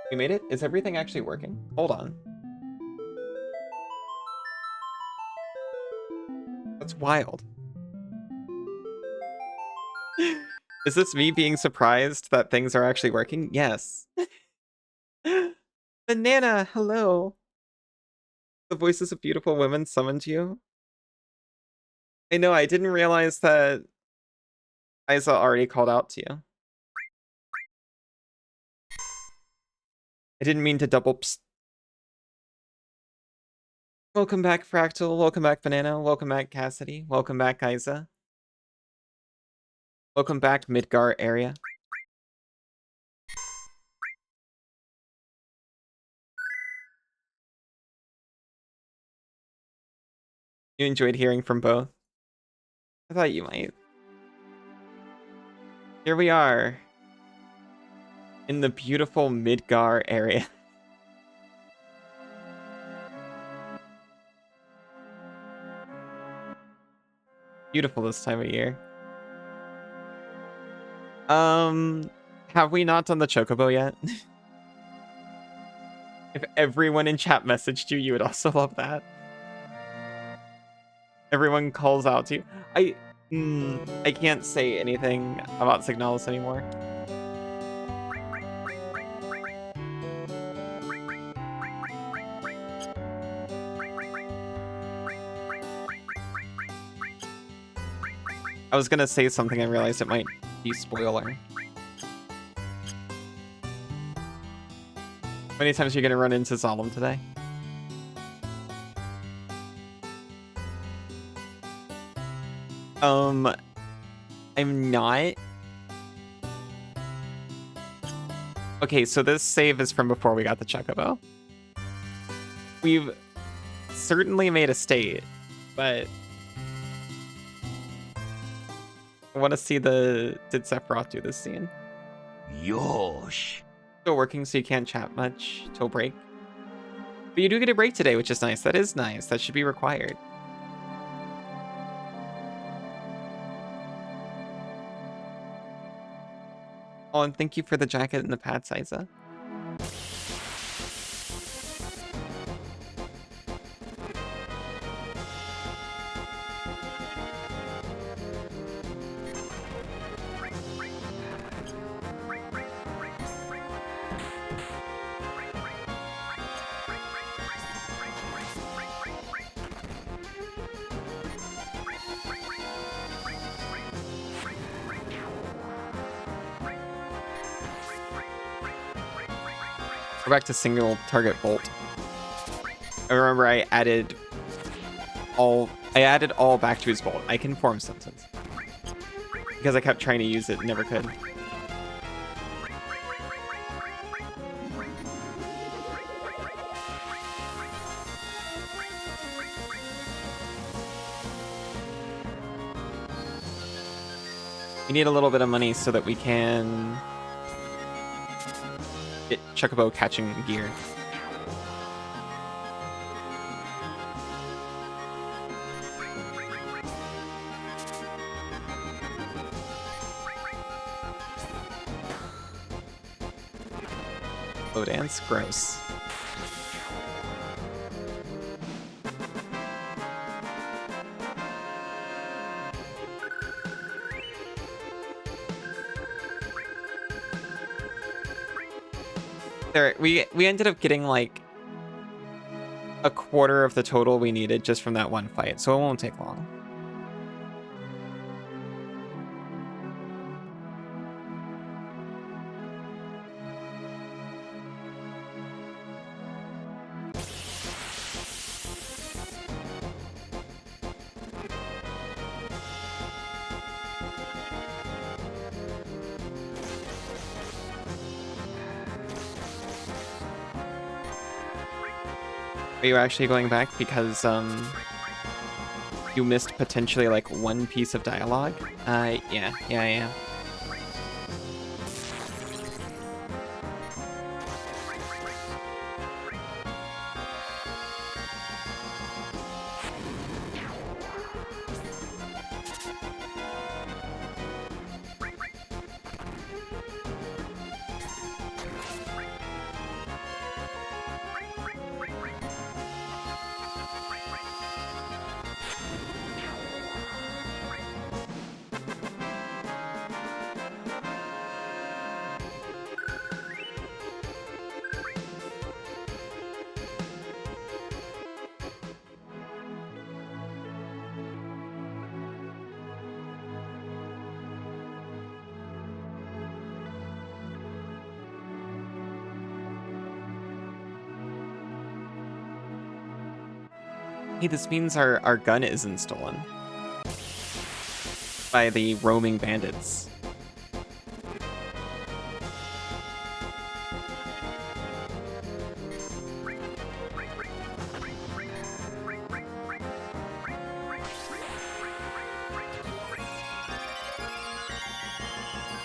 We made it? Is everything actually working? Hold on. That's wild. Is this me being surprised that things are actually working? Yes. Banana, hello. The voices of beautiful women summoned you. I know, I didn't realize that Isa already called out to you. I didn't mean to double psst. Welcome back, Fractal. Welcome back, Banana. Welcome back, Cassidy. Welcome back, Isa. Welcome back, Midgar area. You enjoyed hearing from both? I thought you might. Here we are. In the beautiful Midgar area. Beautiful this time of year. Have we not done the Chocobo yet? If everyone in chat messaged you, you would also love that. Everyone calls out to you. I can't say anything about Signalis anymore. I was gonna say something, I realized it might be spoiler. How many times are you gonna run into Zalem today? I'm not. Okay, so this save is from before we got the Chocobo. We've certainly made a state, but I want to see the did Sephiroth do this scene. Yosh. Still working, so you can't chat much till break. But you do get a break today, which is nice. That is nice. That should be required. Oh, and thank you for the jacket and the pad, Isa. Go back to single target bolt. I remember I added all back to his bolt. I can form sentence. Because I kept trying to use it, never could. We need a little bit of money so that we can get Chocobo catching gear. Slow dance, gross. There, we ended up getting like a quarter of the total we needed just from that one fight, so it won't take long. Are you actually going back because you missed potentially like one piece of dialogue? Yeah, I am. Hey, this means our gun isn't stolen by the roaming bandits.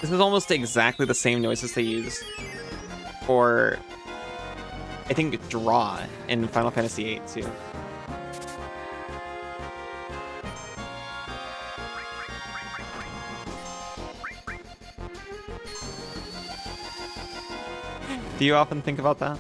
This is almost exactly the same noises they use for, I think, draw in Final Fantasy VIII too. Do you often think about that?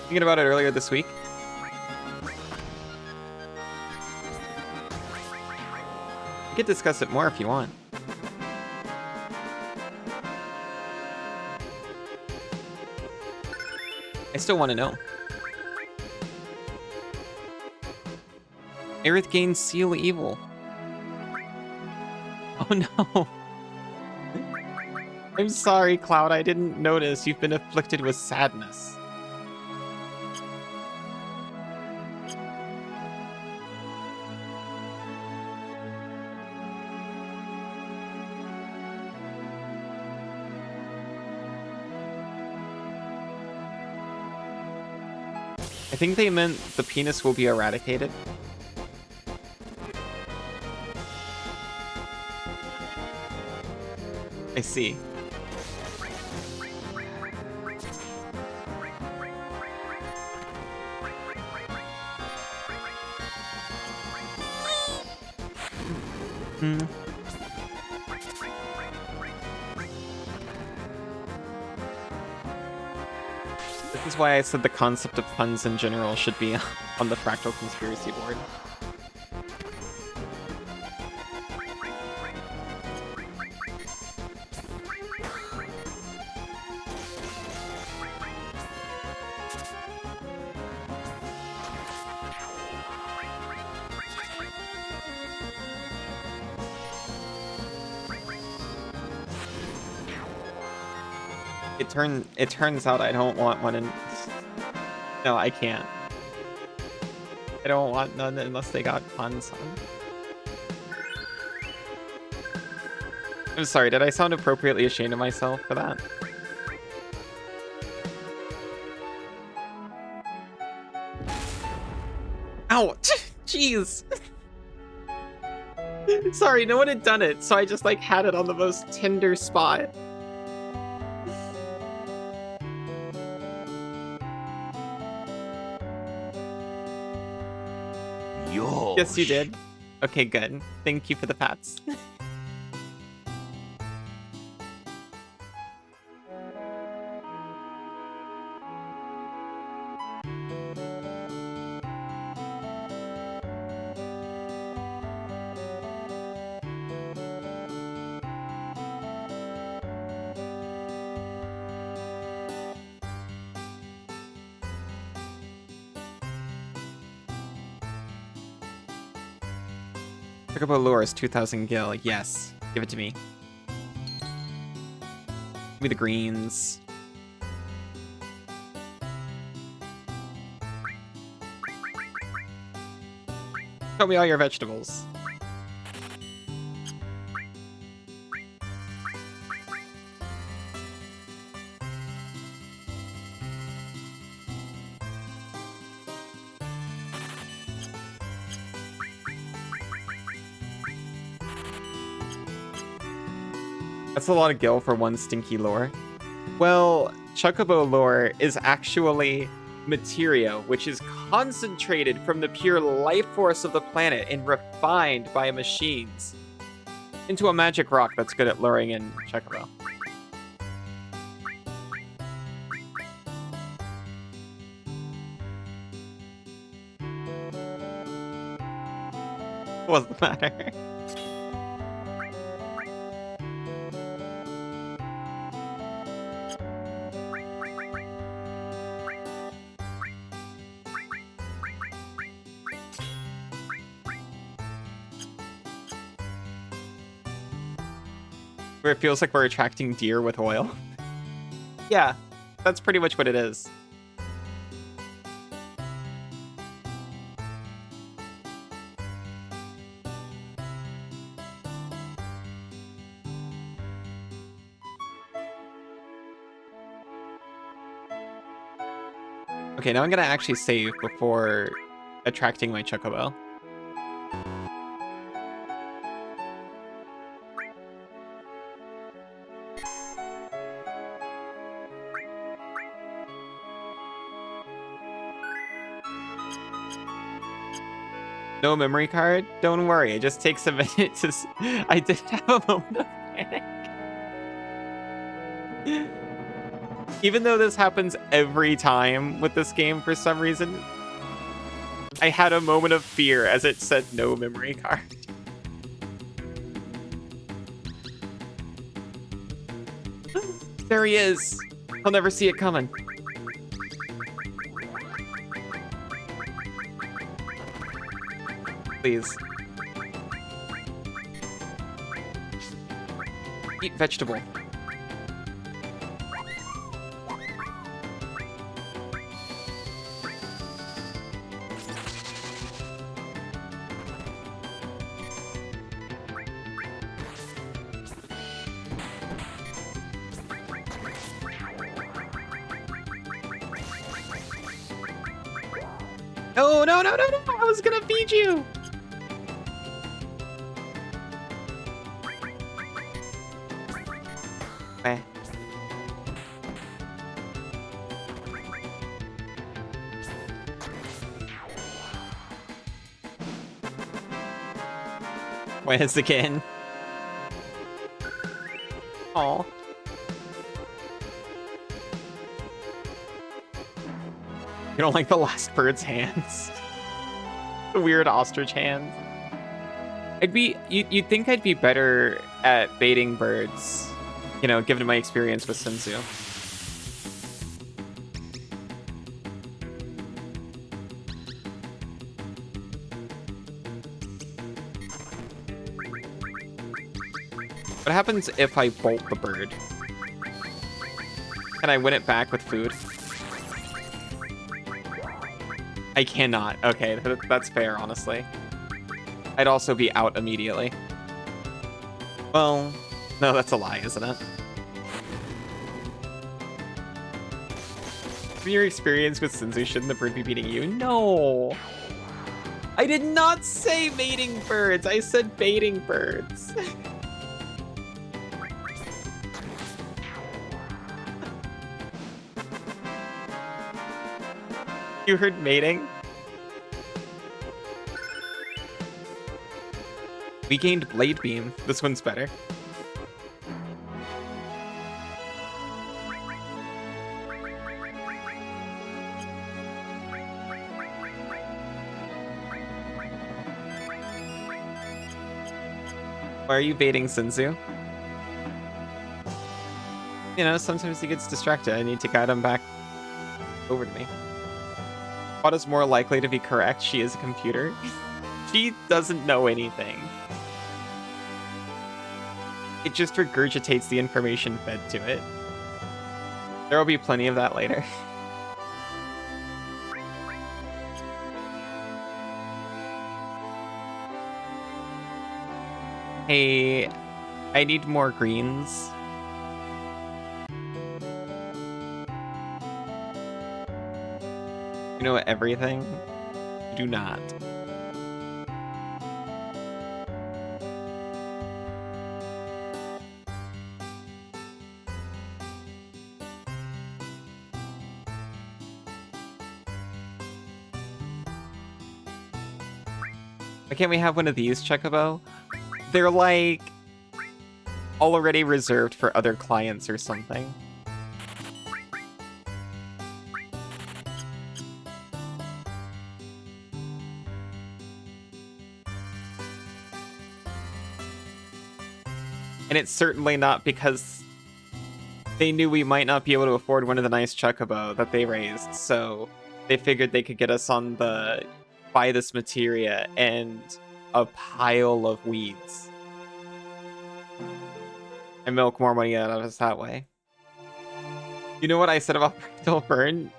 Thinking about it earlier this week. We could discuss it more if you want. I still want to know. Aerith gains Seal Evil. Oh no. I'm sorry, Cloud. I didn't notice. You've been afflicted with sadness. I think they meant the penis will be eradicated. I see. Hmm. This is why I said the concept of puns in general should be on the Fractal Conspiracy board. It turns out I don't want one in... No, I can't. I don't want none unless they got puns on. I'm sorry, did I sound appropriately ashamed of myself for that? Ow! Jeez! Sorry, no one had done it, so I just like had it on the most tender spot. Yes, you did. Okay, good. Thank you for the pats. Chocobo lure is 2,000 gil. Yes. Give it to me. Give me the greens. Show me all your vegetables. That's a lot of gil for one stinky lore. Well, Chocobo lore is actually materia, which is concentrated from the pure life force of the planet and refined by machines into a magic rock that's good at luring in Chocobo. What's the matter? Where it feels like we're attracting deer with oil. Yeah, that's pretty much what it is. Okay, now I'm gonna actually save before attracting my chocobo. No memory card? Don't worry, it just takes a minute to... I did have a moment of panic. Even though this happens every time with this game for some reason, I had a moment of fear as it said no memory card. There he is. I'll never see it coming. Please. Eat vegetable. No, no, no, no, no! I was gonna feed you! Eh. Once again. Aw. You don't like the last bird's hands? The weird ostrich hands. You'd think I'd be better at baiting birds, you know, given my experience with Senzu. What happens if I bolt the bird? Can I win it back with food? I cannot. Okay, that's fair, honestly. I'd also be out immediately. Well, no, that's a lie, isn't it? From your experience with Senzu, shouldn't the bird be beating you? No! I did not say mating birds! I said baiting birds! You heard mating? We gained Blade Beam. This one's better. Why are you baiting Senzu? You know, sometimes he gets distracted. I need to guide him back over to me. What is more likely to be correct? She is a computer. She doesn't know anything. It just regurgitates the information fed to it. There will be plenty of that later. Hey, I need more greens. You know everything? You do not. Why can't we have one of these, Chocobo? They're like already reserved for other clients or something. And it's certainly not because they knew we might not be able to afford one of the nice Chocobo that they raised, so they figured they could get us on the buy this materia and a pile of weeds. I milk more money out of us that way. You know what I said about Fractal Burn?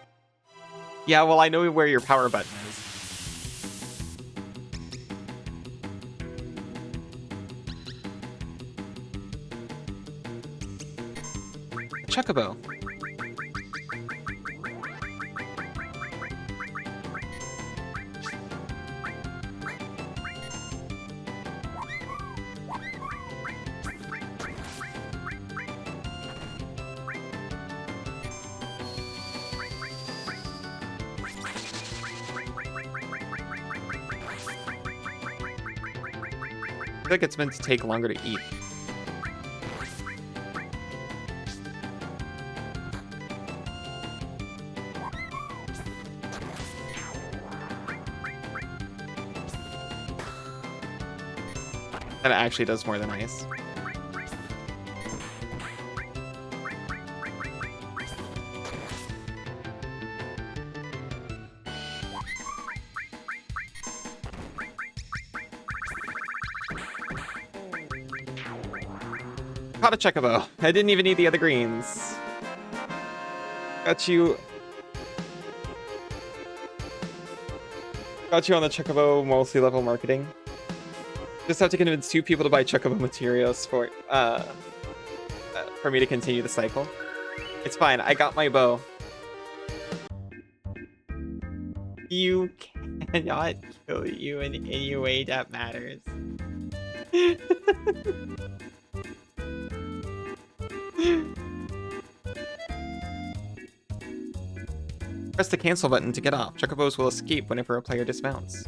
Yeah, well, I know where your power button is. Chocobo. I feel like it's meant to take longer to eat. That actually does more than ice. Caught a Chocobo. I didn't even need the other greens. Got you. Got you on the Chocobo multi-level marketing. Just have to convince 2 people to buy Chocobo materials for me to continue the cycle. It's fine. I got my bow. You cannot kill you in any way that matters. Press the cancel button to get off. Chocobos will escape whenever a player dismounts.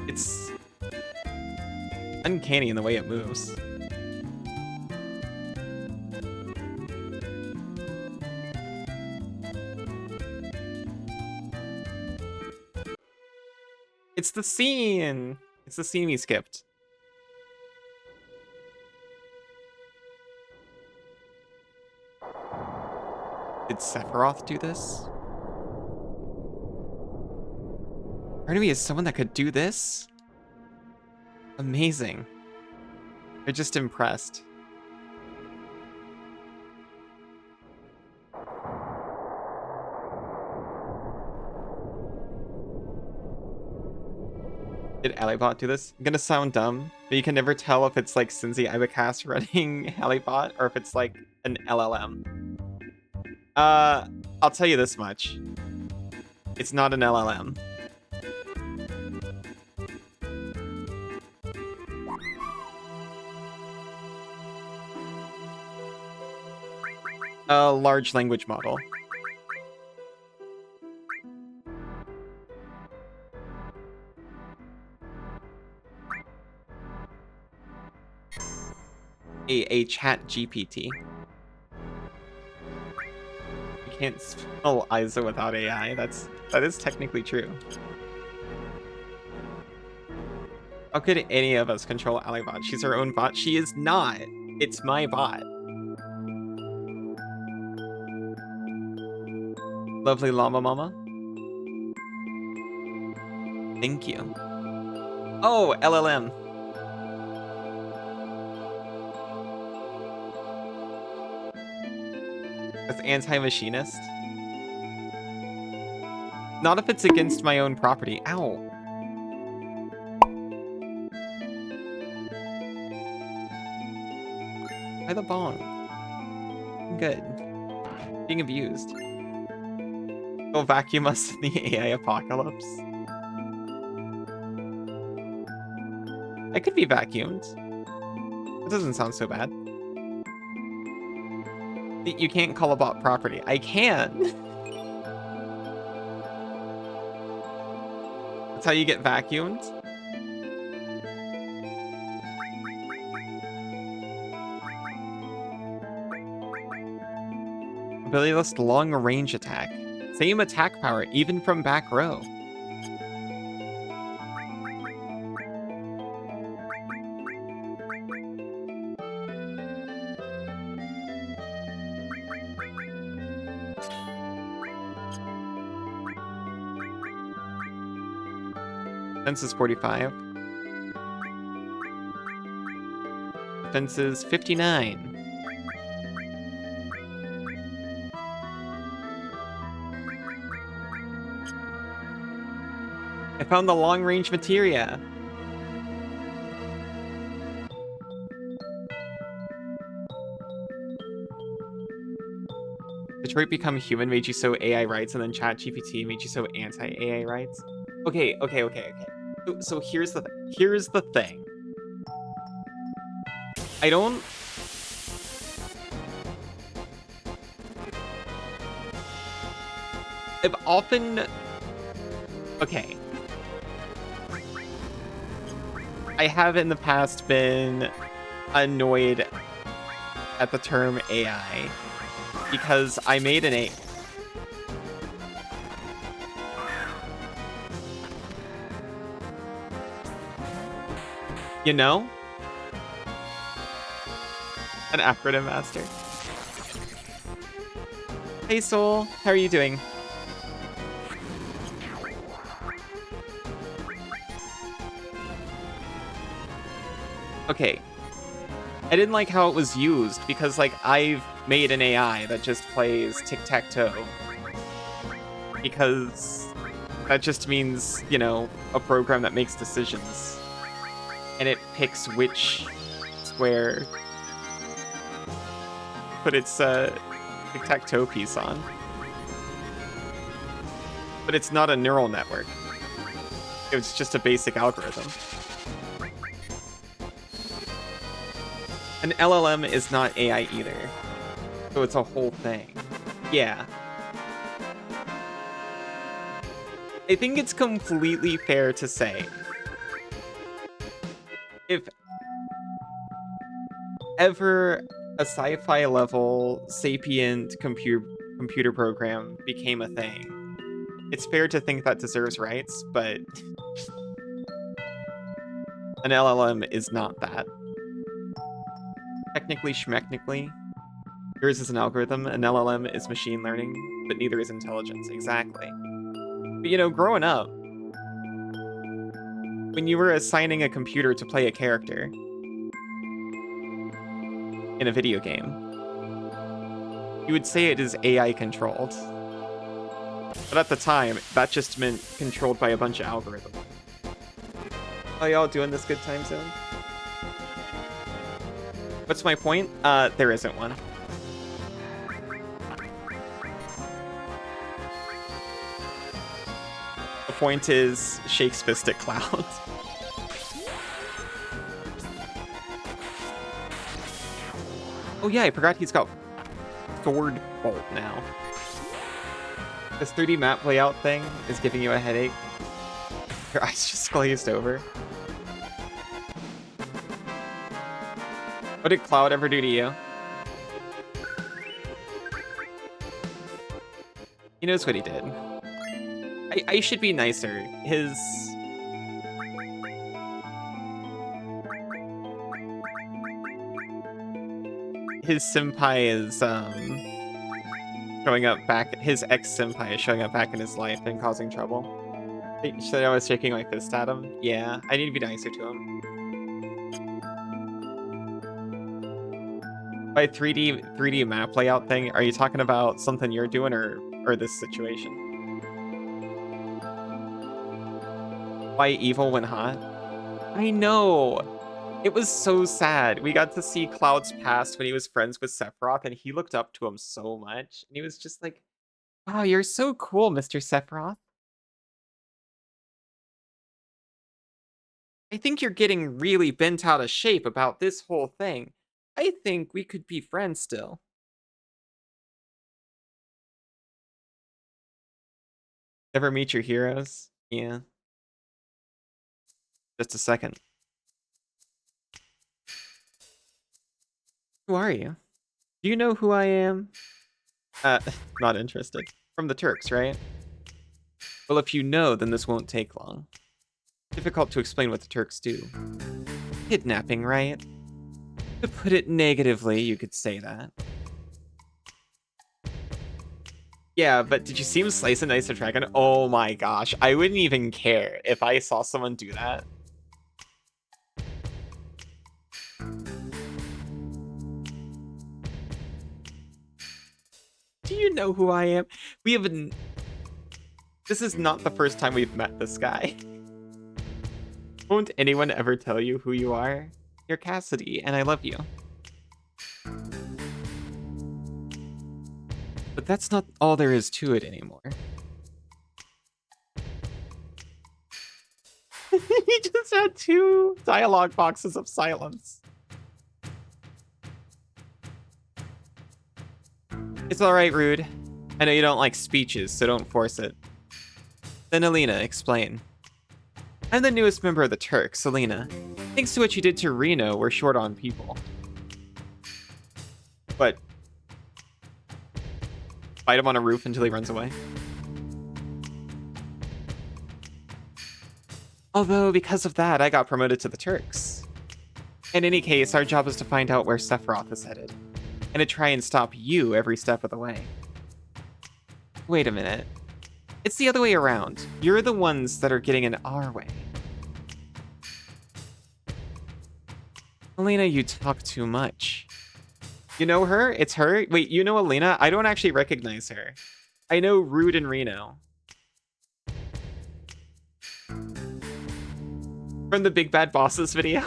It's uncanny in the way it moves. It's the scene! It's the scene we skipped. Did Sephiroth do this? Part of me is someone that could do this? Amazing. They're just impressed. Did Alibot do this? I'm gonna sound dumb, but you can never tell if it's like Cincy Ibicast running Alibot or if it's like an LLM. I'll tell you this much. It's not an LLM. A large language model. A chat GPT. You can't spell Isa without AI. That is technically true. How could any of us control Alibot? She's her own bot. She is not. It's my bot. Lovely llama mama. Thank you. Oh, LLM. That's anti-machinist. Not if it's against my own property. Ow. Why the bong? I'm good. Being abused. They'll vacuum us in the AI apocalypse. I could be vacuumed. That doesn't sound so bad. You can't call a bot property. I can. That's how you get vacuumed. Ability list long range attack. Same attack power, even from back row. Defense is 45. Defense is 59. I found the long-range materia. Detroit Become Human made you so AI rights, and then ChatGPT made you so anti-AI rights. Okay. So here's the thing. I don't. I've often. Okay. I have in the past been annoyed at the term AI because I made an A. You know? An acronym master. Hey Soul, how are you doing? Okay. I didn't like how it was used because, like, I've made an AI that just plays tic-tac-toe. Because that just means, you know, a program that makes decisions. And it picks which square put its tic-tac-toe piece on. But it's not a neural network. It's just a basic algorithm. An LLM is not AI either. So it's a whole thing. Yeah. I think it's completely fair to say if ever a sci-fi level sapient computer program became a thing, it's fair to think that deserves rights, but an LLM is not that. Technically, schmechnically, yours is an algorithm, an LLM is machine learning, but neither is intelligence. Exactly. But, you know, growing up, when you were assigning a computer to play a character in a video game, you would say it is AI controlled. But at the time, that just meant controlled by a bunch of algorithms. How y'all doing this good time zone? What's my point? There isn't one. The point is Shakes fist at Cloud. Oh yeah, I forgot he's got Sword Bolt now. This 3D map layout thing is giving you a headache. Your eyes just glazed over. What did Cloud ever do to you? He knows what he did. I should be nicer. His senpai is showing up back. His ex-senpai is showing up back in his life and causing trouble. He said I was shaking my fist at him. Yeah, I need to be nicer to him. By 3D map layout thing, are you talking about something you're doing or this situation? Why evil when hot? I know. It was so sad. We got to see Cloud's past when he was friends with Sephiroth, and he looked up to him so much. And he was just like, wow, you're so cool, Mr. Sephiroth. I think you're getting really bent out of shape about this whole thing. I think we could be friends still. Ever meet your heroes? Yeah. Just a second. Who are you? Do you know who I am? Not interested. From the Turks, right? Well, if you know, then this won't take long. Difficult to explain what the Turks do. Kidnapping, right? To put it negatively, you could say that. Yeah, but did you see him slice and dice a dragon? Oh my gosh. I wouldn't even care if I saw someone do that. Do you know who I am? We haven't... This is not the first time we've met this guy. Won't anyone ever tell you who you are? You're Cassidy, and I love you. But that's not all there is to it anymore. He just had 2 dialogue boxes of silence. It's alright, Rude. I know you don't like speeches, so don't force it. Then Alina, explain. I'm the newest member of the Turks, Alina. Thanks to what you did to Reno, we're short on people. But... fight him on a roof until he runs away. Although, because of that, I got promoted to the Turks. In any case, our job is to find out where Sephiroth is headed, and to try and stop you every step of the way. Wait a minute. It's the other way around. You're the ones that are getting in our way. Alina, you talk too much. You know her? It's her? Wait, you know Alina? I don't actually recognize her. I know Rude and Reno. From the Big Bad Bosses video.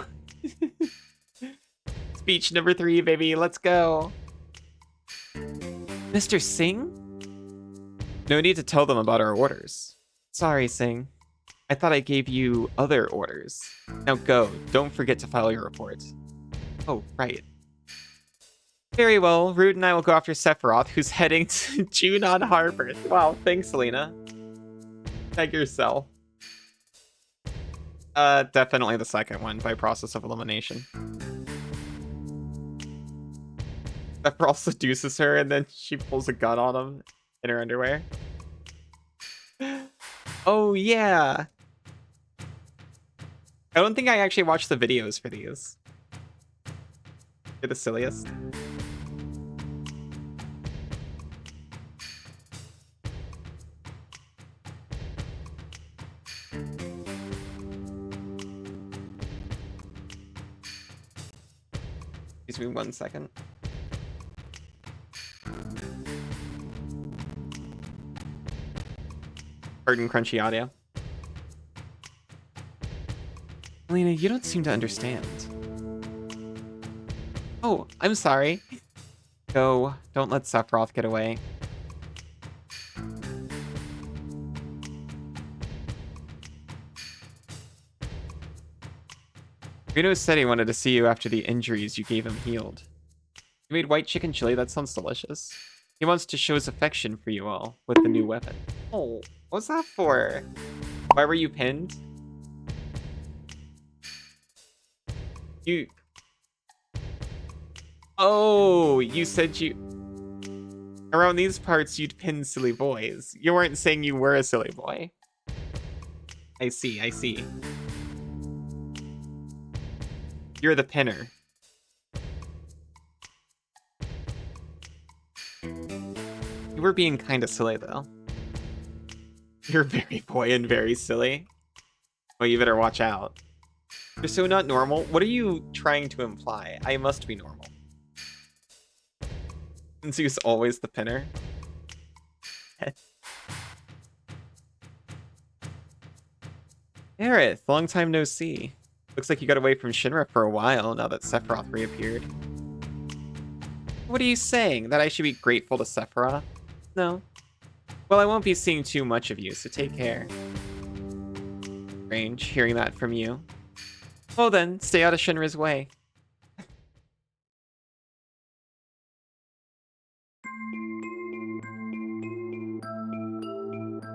Speech number 3, baby. Let's go. Mr. Singh? No need to tell them about our orders. Sorry, Singh. I thought I gave you other orders. Now go. Don't forget to file your report. Oh, right. Very well. Rude and I will go after Sephiroth, who's heading to Junon Harbor. Wow, thanks, Selena. Tag yourself. Definitely the second one, by process of elimination. Sephiroth seduces her, and then she pulls a gun on him in her underwear. Oh, yeah. I don't think I actually watched the videos for these. They're the silliest. Excuse me 1 second. Pardon crunchy audio. Alina, you don't seem to understand. Oh, I'm sorry. Go. Don't let Sephiroth get away. Reno said he wanted to see you after the injuries you gave him healed. You made white chicken chili? That sounds delicious. He wants to show his affection for you all with the new weapon. Oh, what's that for? Why were you pinned? You... Oh, you said you... Around these parts, you'd pin silly boys. You weren't saying you were a silly boy. I see, I see. You're the pinner. You were being kind of silly, though. You're very boy and very silly. Well, you better watch out. You're so not normal. What are you trying to imply? I must be normal. Since he's always the pinner. Aerith, long time no see. Looks like you got away from Shinra for a while now that Sephiroth reappeared. What are you saying? That I should be grateful to Sephiroth? No. Well, I won't be seeing too much of you, so take care. Strange, hearing that from you. Well then, stay out of Shinra's way.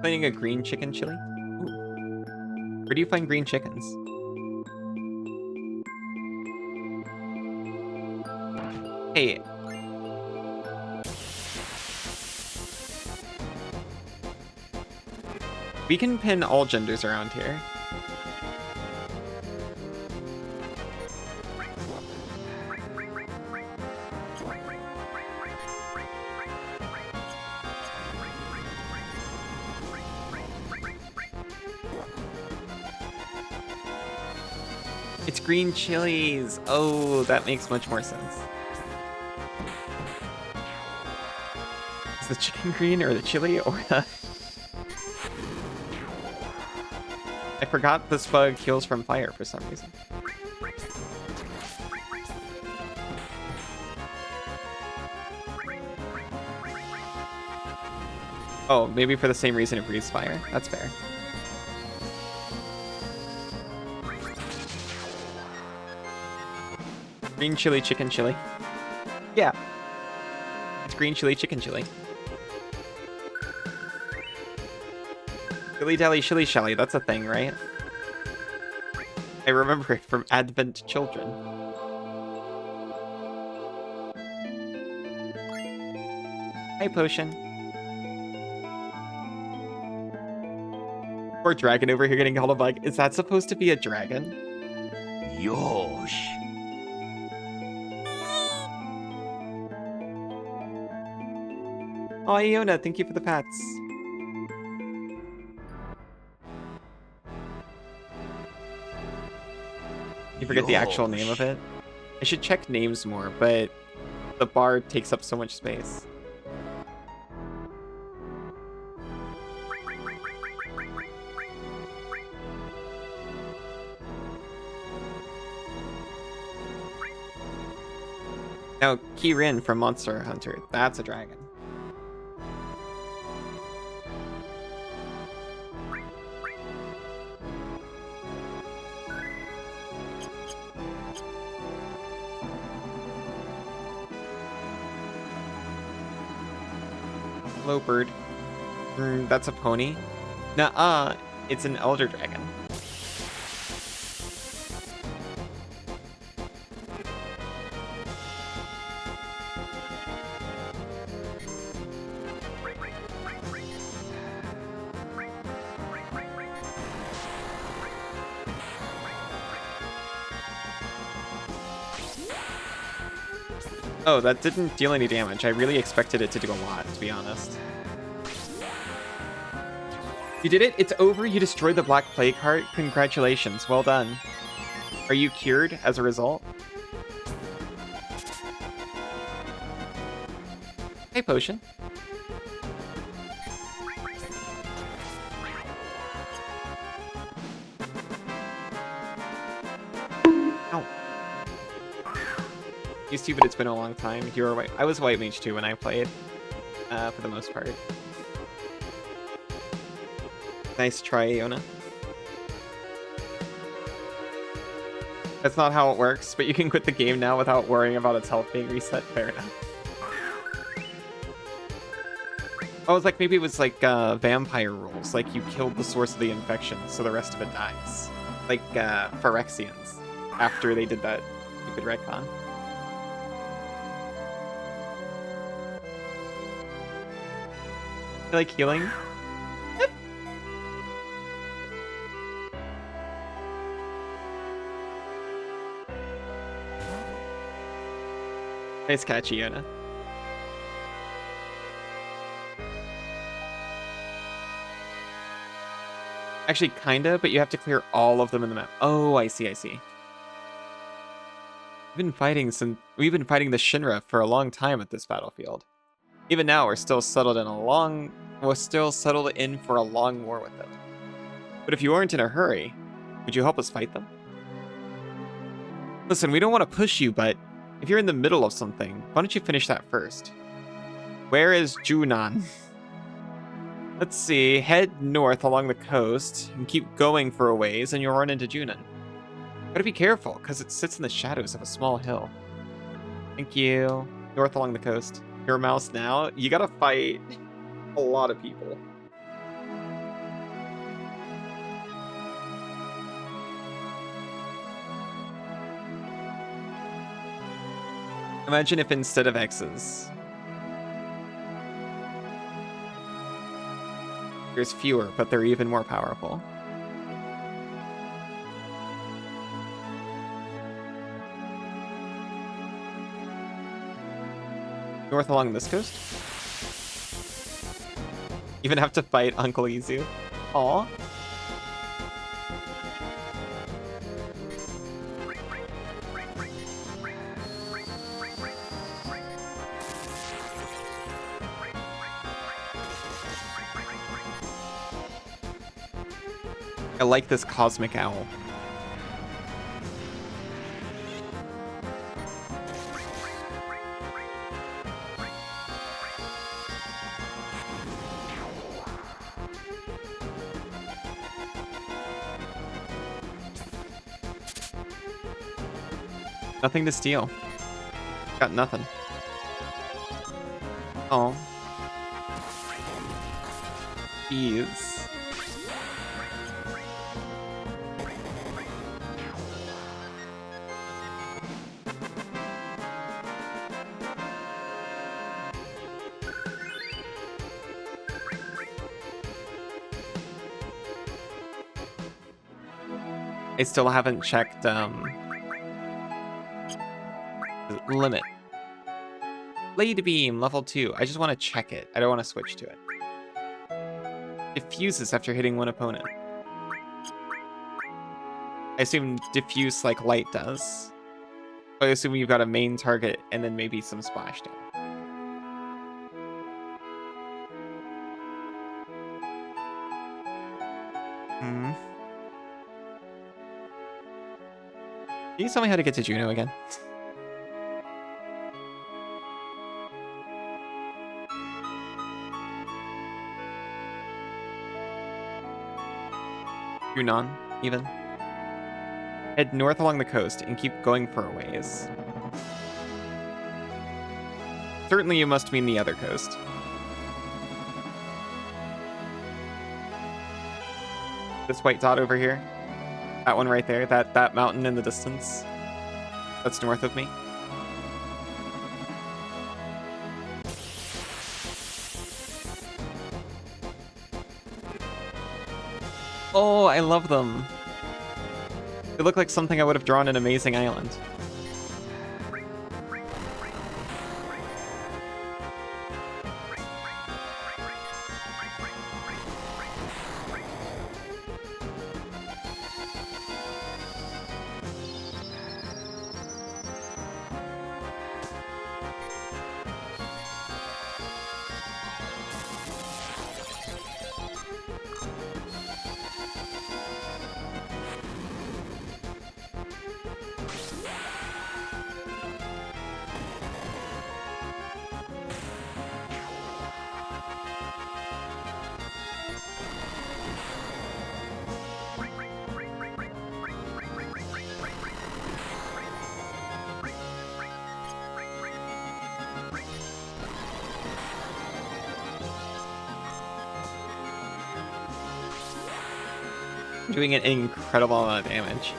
Finding a green chicken chili? Ooh. Where do you find green chickens? Hey. We can pin all genders around here. It's green chilies. Oh, that makes much more sense. Is the chicken green or the chili or the... I forgot this bug heals from fire for some reason. Oh, maybe for the same reason it breathes fire. That's fair. Green chili, chicken chili. Yeah. It's green chili, chicken chili. Dilly dally, shilly shally. That's a thing, right? I remember it from Advent Children. Hi, Potion. Poor dragon over here getting called a bug. Is that supposed to be a dragon? Yosh. Oh, Iona, thank you for the pats. You forget the actual name of it? I should check names more, but the bar takes up so much space. Now, Kirin from Monster Hunter. That's a dragon. Hello, bird. That's a pony. Nuh-uh, it's an elder dragon. Oh, that didn't deal any damage. I really expected it to do a lot, to be honest. You did it? It's over? You destroyed the Black Plague Heart? Congratulations. Well done. Are you cured as a result? Hey, Potion. Ow. You stupid, it's been a long time. You were white. I was white mage too when I played, for the most part. Nice try, Iona. That's not how it works, but you can quit the game now without worrying about its health being reset. Fair enough. I was like, maybe it was like vampire rules, like you killed the source of the infection, so the rest of it dies. Like Phyrexians, after they did that stupid retcon. You like healing? Nice catch, Iona. Actually, kinda, but you have to clear all of them in the map. Oh, I see, I see. We've been fighting the Shinra for a long time at this battlefield. Even now, we're still settled in for a long war with them. But if you aren't in a hurry, would you help us fight them? Listen, we don't want to push you, but if you're in the middle of something, why don't you finish that first? Where is Junan? Let's see, head north along the coast and keep going for a ways and you'll run into Junan. Gotta be careful, because it sits in the shadows of a small hill. Thank you. North along the coast. Your mouse now? You gotta fight a lot of people. Imagine if instead of X's, there's fewer, but they're even more powerful. North along this coast? Even have to fight Uncle Izu. Aw. I like this cosmic owl. Nothing to steal. Got nothing. Oh. Jeez. I still haven't checked, limit. Blade Beam, level 2. I just want to check it. I don't want to switch to it. Diffuses after hitting one opponent. I assume diffuse like light does. I assume you've got a main target and then maybe some splashdown. Hmm. Can you tell me how to get to Juno again? Yunnan, even. Head north along the coast and keep going for a ways. Certainly you must mean the other coast. This white dot over here. That one right there. That mountain in the distance. That's north of me. Oh, I love them. They look like something I would have drawn in Amazing Island. Doing an incredible amount of damage.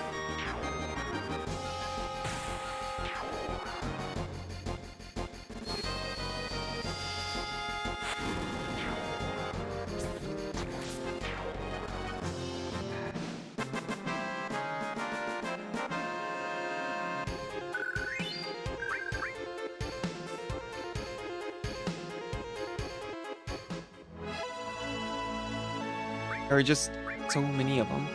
There are just so many of them.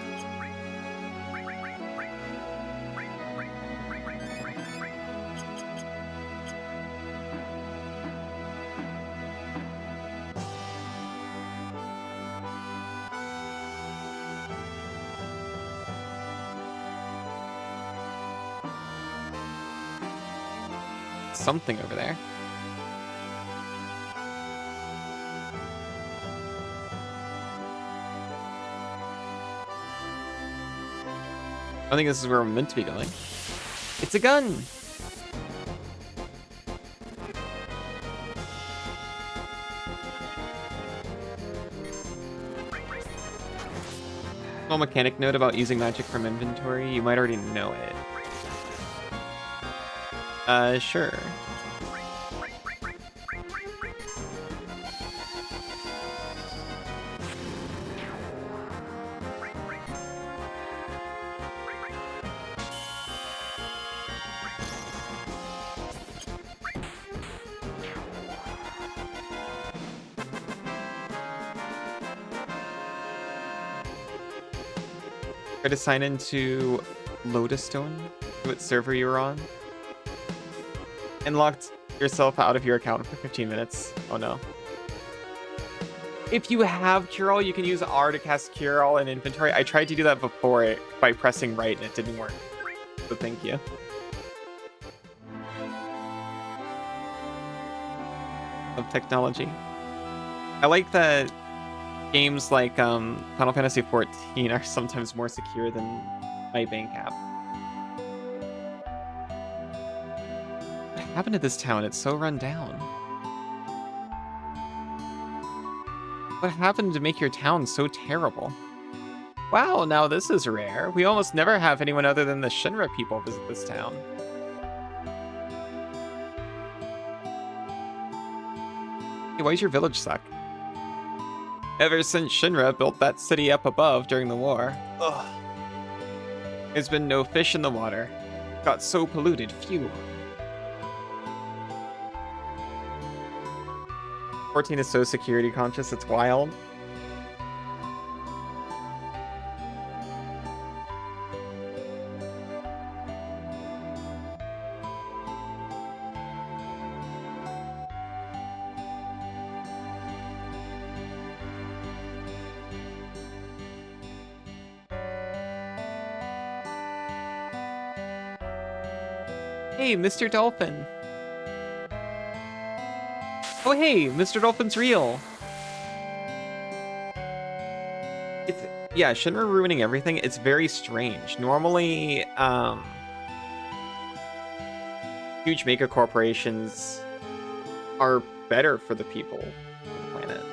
Something over there. I think this is where we're meant to be going. It's a gun! Small mechanic note about using magic from inventory. You might already know it. Sure. Try to sign into Lotus Stone, what server you were on, and locked yourself out of your account for 15 minutes. Oh no. If you have Cure All, you can use R to cast Cure All in inventory. I tried to do that before by pressing right and it didn't work. So thank you. Of technology. I like that games like Final Fantasy XIV are sometimes more secure than my bank app. What happened to this town? It's so run down. What happened to make your town so terrible? Wow, now this is rare. We almost never have anyone other than the Shinra people visit this town. Hey, why's your village suck? Ever since Shinra built that city up above during the war, ugh, there's been no fish in the water. Got so polluted, phew. 14 is so security conscious, it's wild. Hey, Mr. Dolphin. Oh, hey, Mr. Dolphin's real. Yeah, Shinra ruining everything. It's very strange. Normally, huge mega corporations are better for the people of the planet.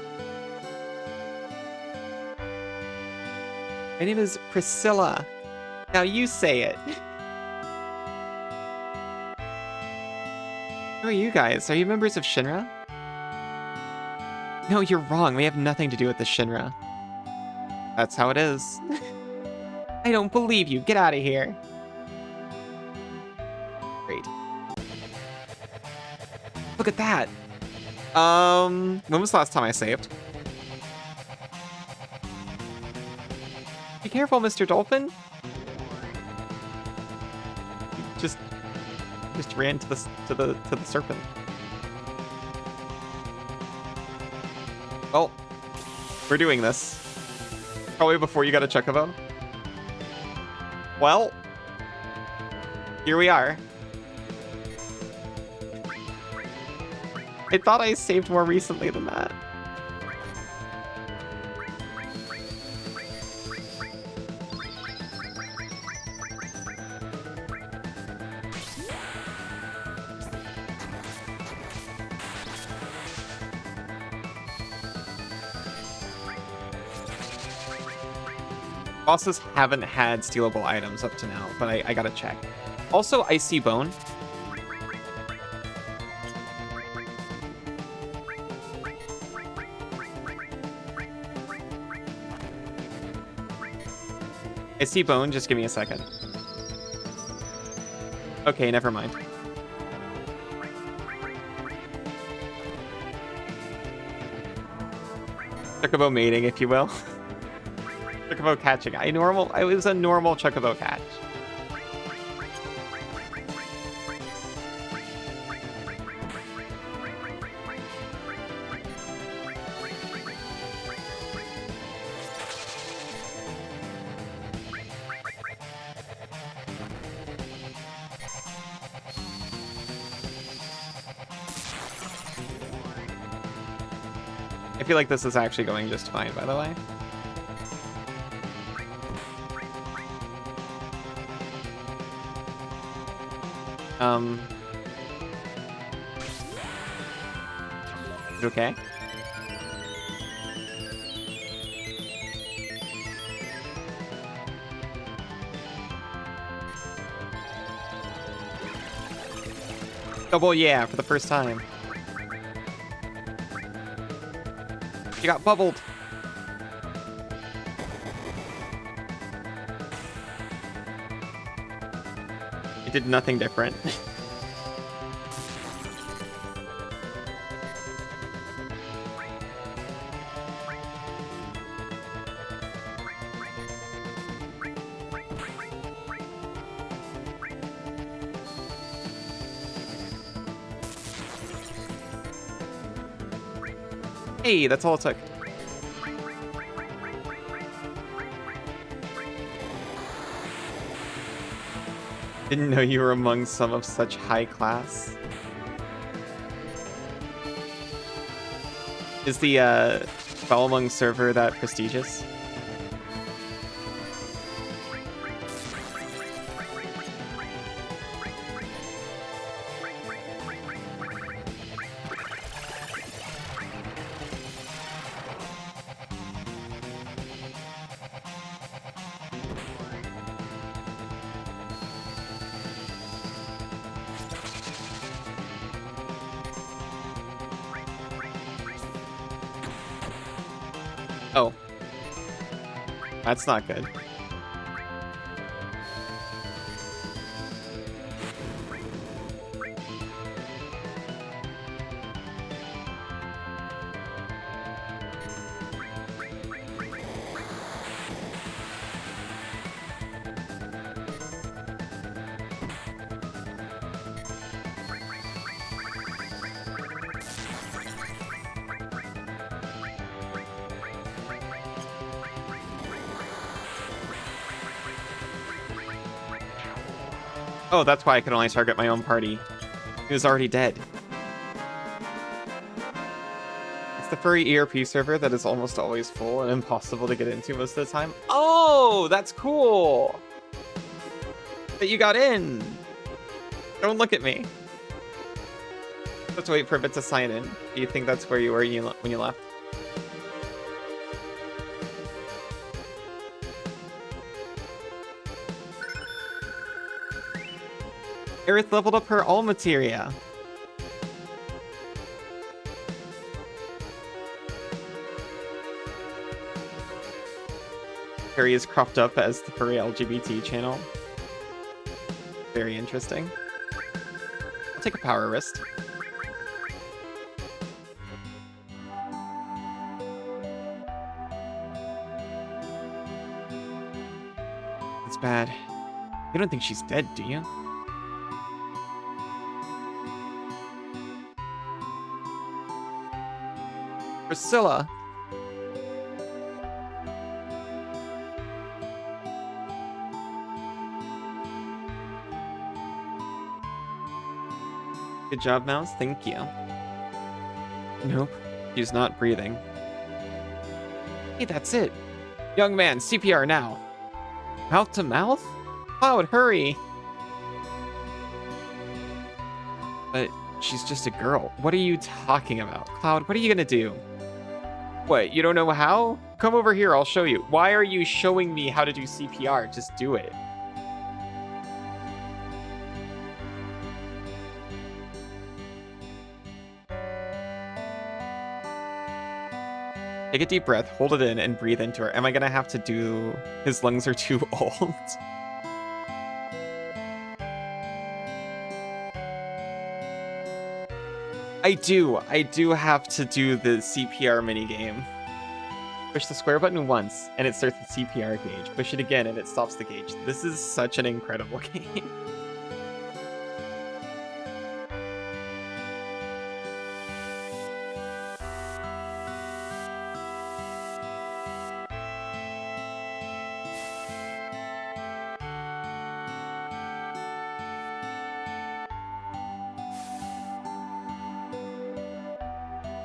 My name is Priscilla. Now you say it. Who are you guys? Are you members of Shinra? No, you're wrong. We have nothing to do with the Shinra. That's how it is. I don't believe you. Get out of here. Great. Look at that. When was the last time I saved? Be careful, Mr. Dolphin. Just ran to the serpent. Well, we're doing this. Probably before you got a Chocobo. Well, here we are. I thought I saved more recently than that. Bosses haven't had stealable items up to now, but I gotta check. Also, I see Bone. I see Bone, just give me a second. Okay, never mind. Chocobo mating, if you will. Chocobo catching. It was a normal Chocobo catch. I feel like this is actually going just fine, by the way. Is it okay? Double yeah for the first time. You got bubbled. It did nothing different. Hey, that's all it took. Didn't know you were among some of such high class. Is the Balmung server that prestigious? Oh. That's not good. Oh, that's why I could only target my own party. He was already dead. It's the furry ERP server that is almost always full and impossible to get into most of the time. Oh, that's cool! That you got in! Don't look at me. Let's wait for a bit to sign in. Do you think that's where you were when you left? Aerith leveled up her all materia. Harry is cropped up as the furry LGBT channel. Very interesting. I'll take a power wrist. It's bad. You don't think she's dead, do you? Priscilla. Good job, Mouse. Thank you. Nope. He's not breathing. Hey, that's it. Young man, CPR now. Mouth to mouth? Cloud, hurry! But she's just a girl. What are you talking about? Cloud, what are you gonna do? What, you don't know how? Come over here, I'll show you. Why are you showing me how to do CPR? Just do it. Take a deep breath, hold it in, and breathe into her. Am I gonna have to do... His lungs are too old? I do have to do the CPR minigame. Push the square button once, and it starts the CPR gauge. Push it again, and it stops the gauge. This is such an incredible game.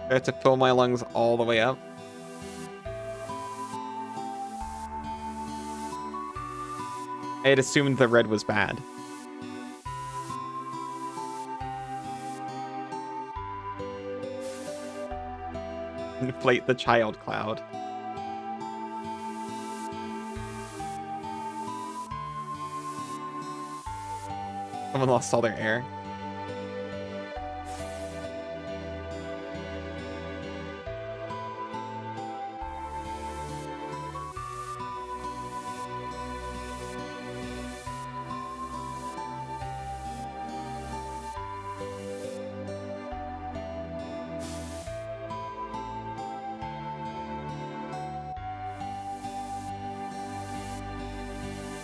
I have to fill my lungs all the way up. I had assumed the red was bad. Inflate the child cloud. Someone lost all their air.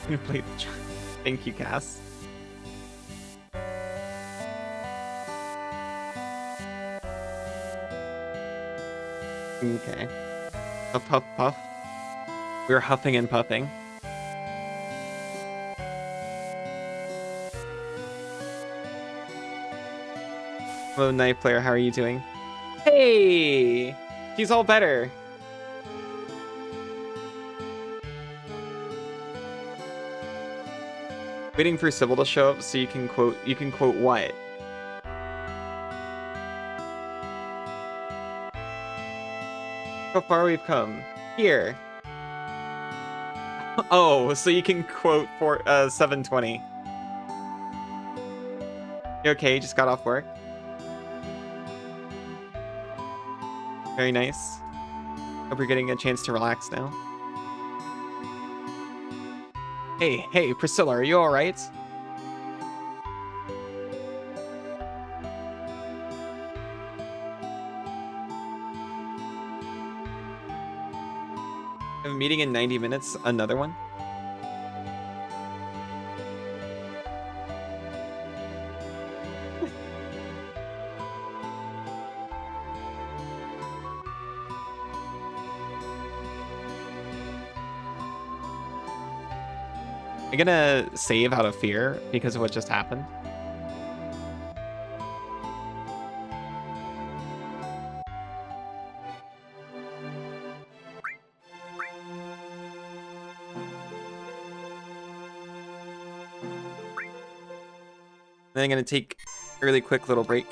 Inflate the child. Thank you, Cass. Okay. Puff, puff, puff. We're huffing and puffing. Hello, knife player. How are you doing? Hey! She's all better. Waiting for Sybil to show up so you can quote what? How far we've come. Here. Oh, so you can quote for 720. You okay? Just got off work. Very nice. Hope you're getting a chance to relax now. Hey, Priscilla, are you alright? I have a meeting in 90 minutes. Another one? I'm gonna save out of fear because of what just happened. Then I'm gonna take a really quick little break.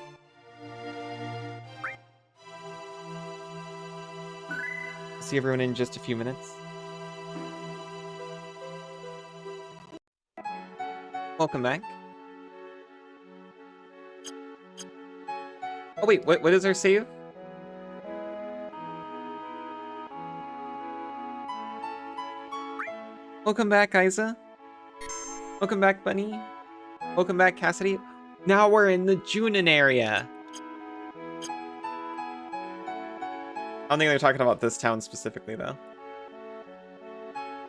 See everyone in just a few minutes. Welcome back. Oh wait, what is our save? Welcome back, Isa. Welcome back, Bunny. Welcome back, Cassidy. Now we're in the Junin area. I don't think they're talking about this town specifically, though.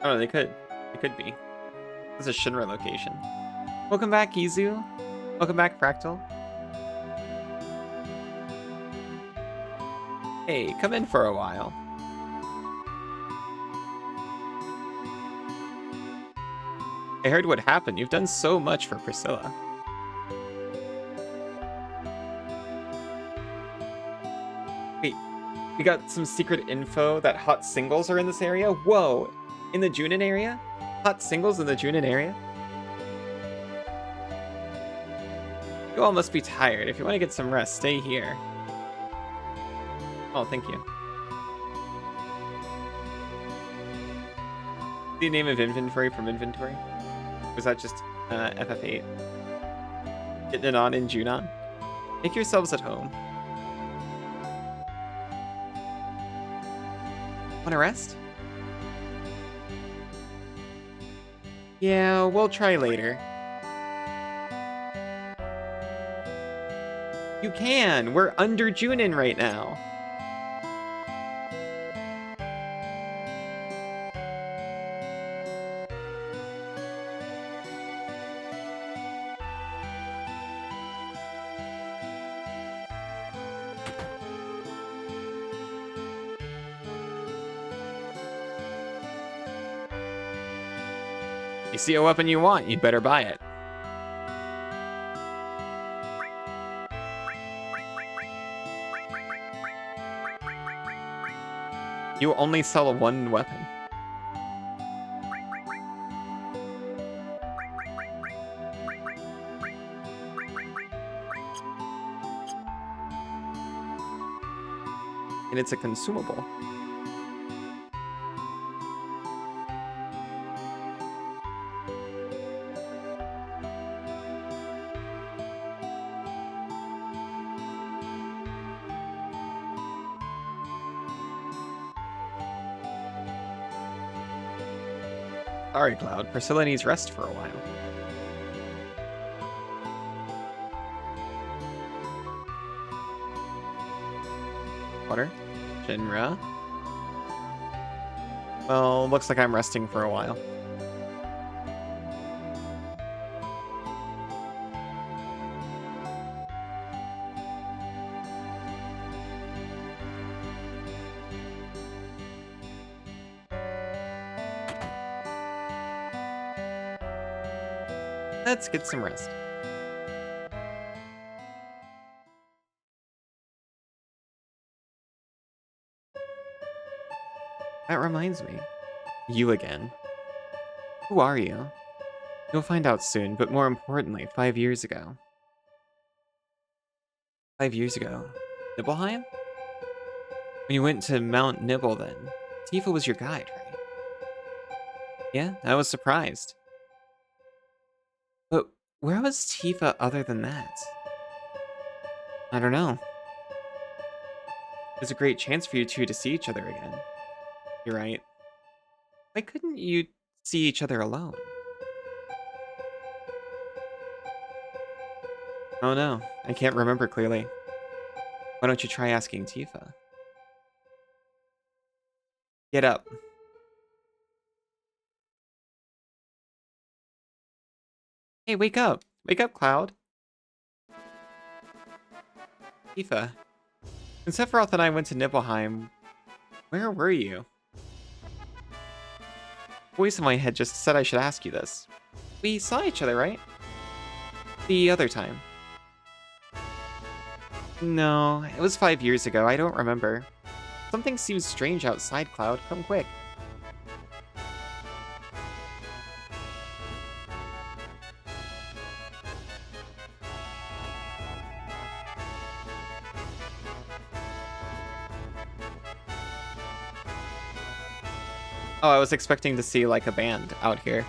Oh, they could. It could be. This is a Shinra location. Welcome back, Izu. Welcome back, Fractal. Hey, come in for a while. I heard what happened. You've done so much for Priscilla. Wait, we got some secret info that hot singles are in this area? Whoa, in the Junin area? Hot singles in the Junin area? You all must be tired. If you want to get some rest, stay here. Oh, thank you. The name of inventory from inventory? Was that just FF8? Getting it on in Junon? Make yourselves at home. Want to rest? Yeah, we'll try later. You can! We're under Junin right now. You see a weapon you want, you'd better buy it. You only sell one weapon. And it's a consumable. Sorry, Cloud. Priscilla needs rest for a while. Water? Shinra? Well, looks like I'm resting for a while. Let's get some rest. That reminds me. You again. Who are you? You'll find out soon, but more importantly, 5 years ago. 5 years ago? Nibelheim? When you went to Mount Nibel then, Tifa was your guide, right? Yeah, I was surprised. But where was Tifa other than that? I don't know. There's a great chance for you two to see each other again. You're right. Why couldn't you see each other alone? Oh no, I can't remember clearly. Why don't you try asking Tifa? Get up. Hey, wake up. Wake up, Cloud. Tifa. When Sephiroth and I went to Nibelheim, where were you? Voice in my head just said I should ask you this. We saw each other, right? The other time. No, it was 5 years ago. I don't remember. Something seems strange outside, Cloud. Come quick. Oh, I was expecting to see, like, a band out here.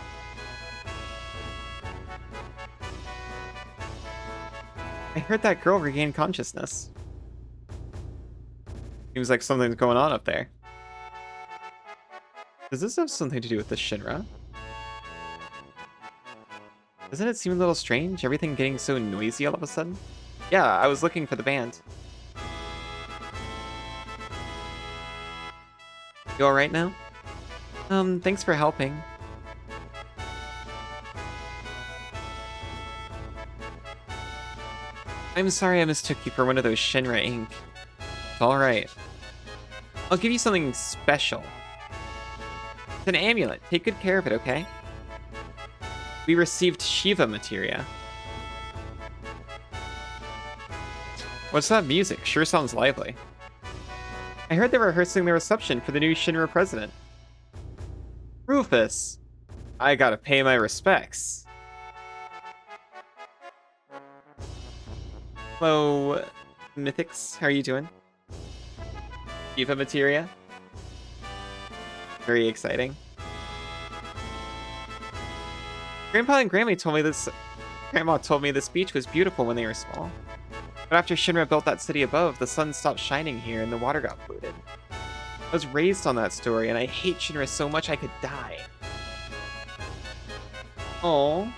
I heard that girl regain consciousness. Seems like something's going on up there. Does this have something to do with the Shinra? Doesn't it seem a little strange? Everything getting so noisy all of a sudden? Yeah, I was looking for the band. You alright now? Thanks for helping. I'm sorry I mistook you for one of those Shinra Inc. It's alright. I'll give you something special. It's an amulet. Take good care of it, okay? We received Shiva materia. What's that music? Sure sounds lively. I heard they're rehearsing the reception for the new Shinra president. Rufus! I gotta pay my respects. Hello, Mythics. How are you doing? Shiva materia. Very exciting. Grandpa and Grandma told me this beach was beautiful when they were small. But after Shinra built that city above, the sun stopped shining here and the water got polluted. I was raised on that story, and I hate Shinra so much I could die. Oh.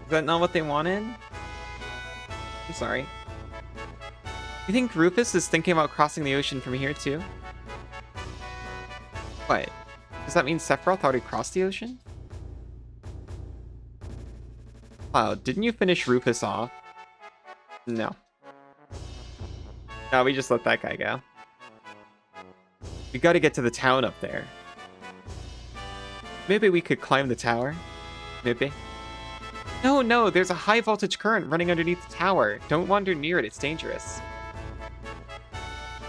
Is that not what they wanted? I'm sorry. You think Rufus is thinking about crossing the ocean from here, too? What? Does that mean Sephiroth already crossed the ocean? Wow, didn't you finish Rufus off? No. No, we just let that guy go. We gotta get to the town up there. Maybe we could climb the tower? Maybe. No, there's a high voltage current running underneath the tower. Don't wander near it, it's dangerous.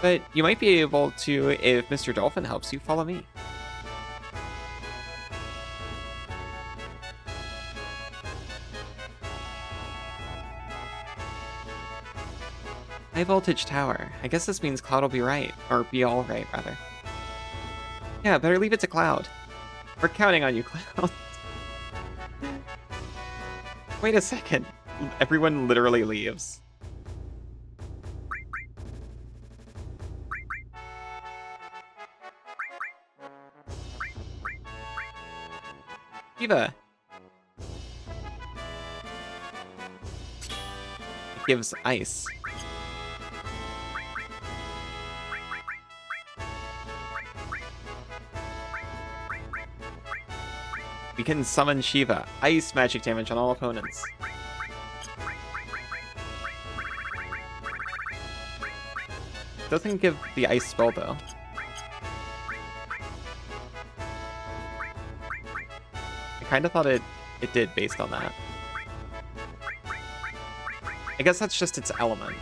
But you might be able to, if Mr. Dolphin helps you, follow me. High voltage tower. I guess this means Cloud will be right. Or be all right, rather. Yeah, better leave it to Cloud. We're counting on you, Cloud. Wait a second. Everyone literally leaves. Shiva. It gives ice. We can summon Shiva. Ice magic damage on all opponents. Doesn't give the ice spell though. I kind of thought it did based on that. I guess that's just its element.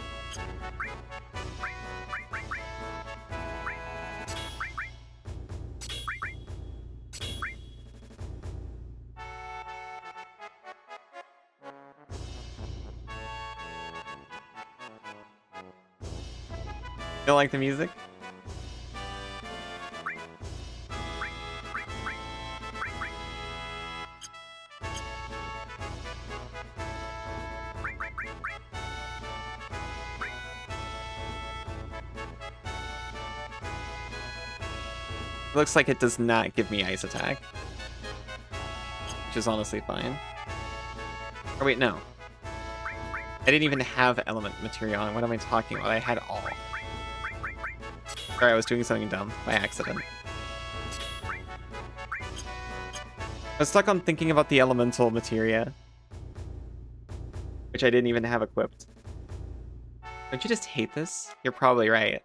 Don't like the music? It looks like it does not give me ice attack. Which is honestly fine. Or wait, no. I didn't even have element material on. What am I talking about? I had all. Sorry, I was doing something dumb by accident. I was stuck on thinking about the elemental materia. Which I didn't even have equipped. Don't you just hate this? You're probably right.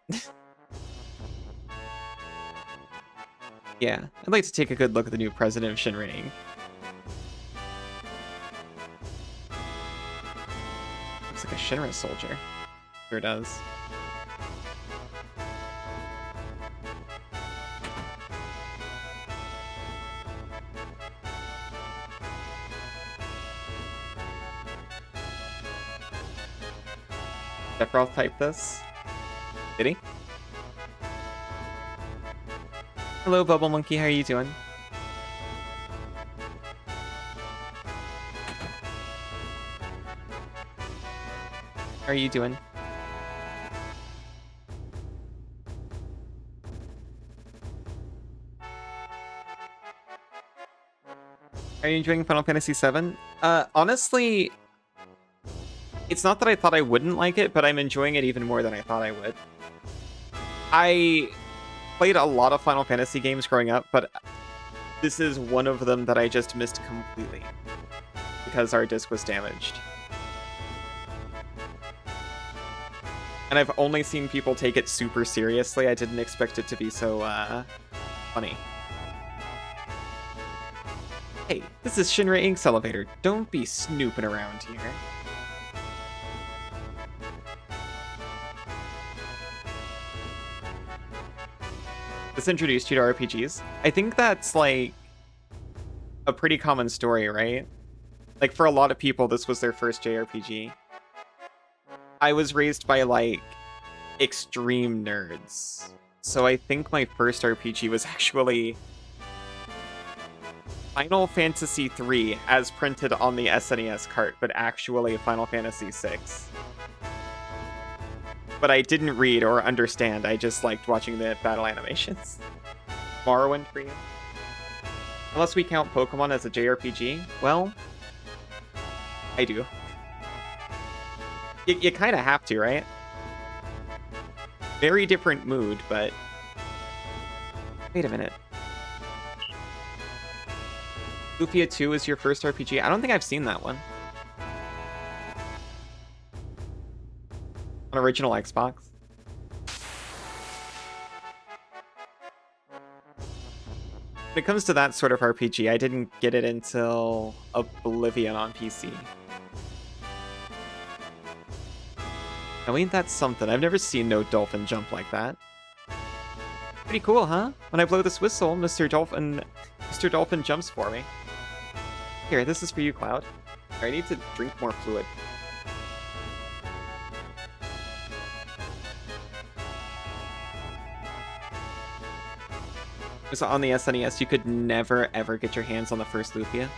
Yeah, I'd like to take a good look at the new president of Shinra Inc. Looks like a Shinra soldier. Sure does. Sephiroth typed this. Did he? Hello, Bubble Monkey. How are you doing? How are you doing? Are you enjoying Final Fantasy VII? Honestly, it's not that I thought I wouldn't like it, but I'm enjoying it even more than I thought I would. I played a lot of Final Fantasy games growing up, but this is one of them that I just missed completely because our disc was damaged. And I've only seen people take it super seriously. I didn't expect it to be so funny. Hey, this is Shinra Inc.'s elevator. Don't be snooping around here. This introduced you to RPGs. I think that's like a pretty common story, right? Like for a lot of people, this was their first JRPG. I was raised by like extreme nerds. So I think my first RPG was actually Final Fantasy III as printed on the SNES cart, but actually Final Fantasy VI. But I didn't read or understand. I just liked watching the battle animations. Morrowind for you? Unless we count Pokemon as a JRPG, well, I do. You kind of have to, right? Very different mood, but... Wait a minute. Lufia 2 is your first RPG? I don't think I've seen that one. On original Xbox. When it comes to that sort of RPG, I didn't get it until Oblivion on PC. Now ain't that something? I've never seen no dolphin jump like that. Pretty cool, huh? When I blow this whistle, Mr. Dolphin jumps for me. Here, this is for you, Cloud. I need to drink more fluid. So on the SNES, you could never ever get your hands on the first Lufia.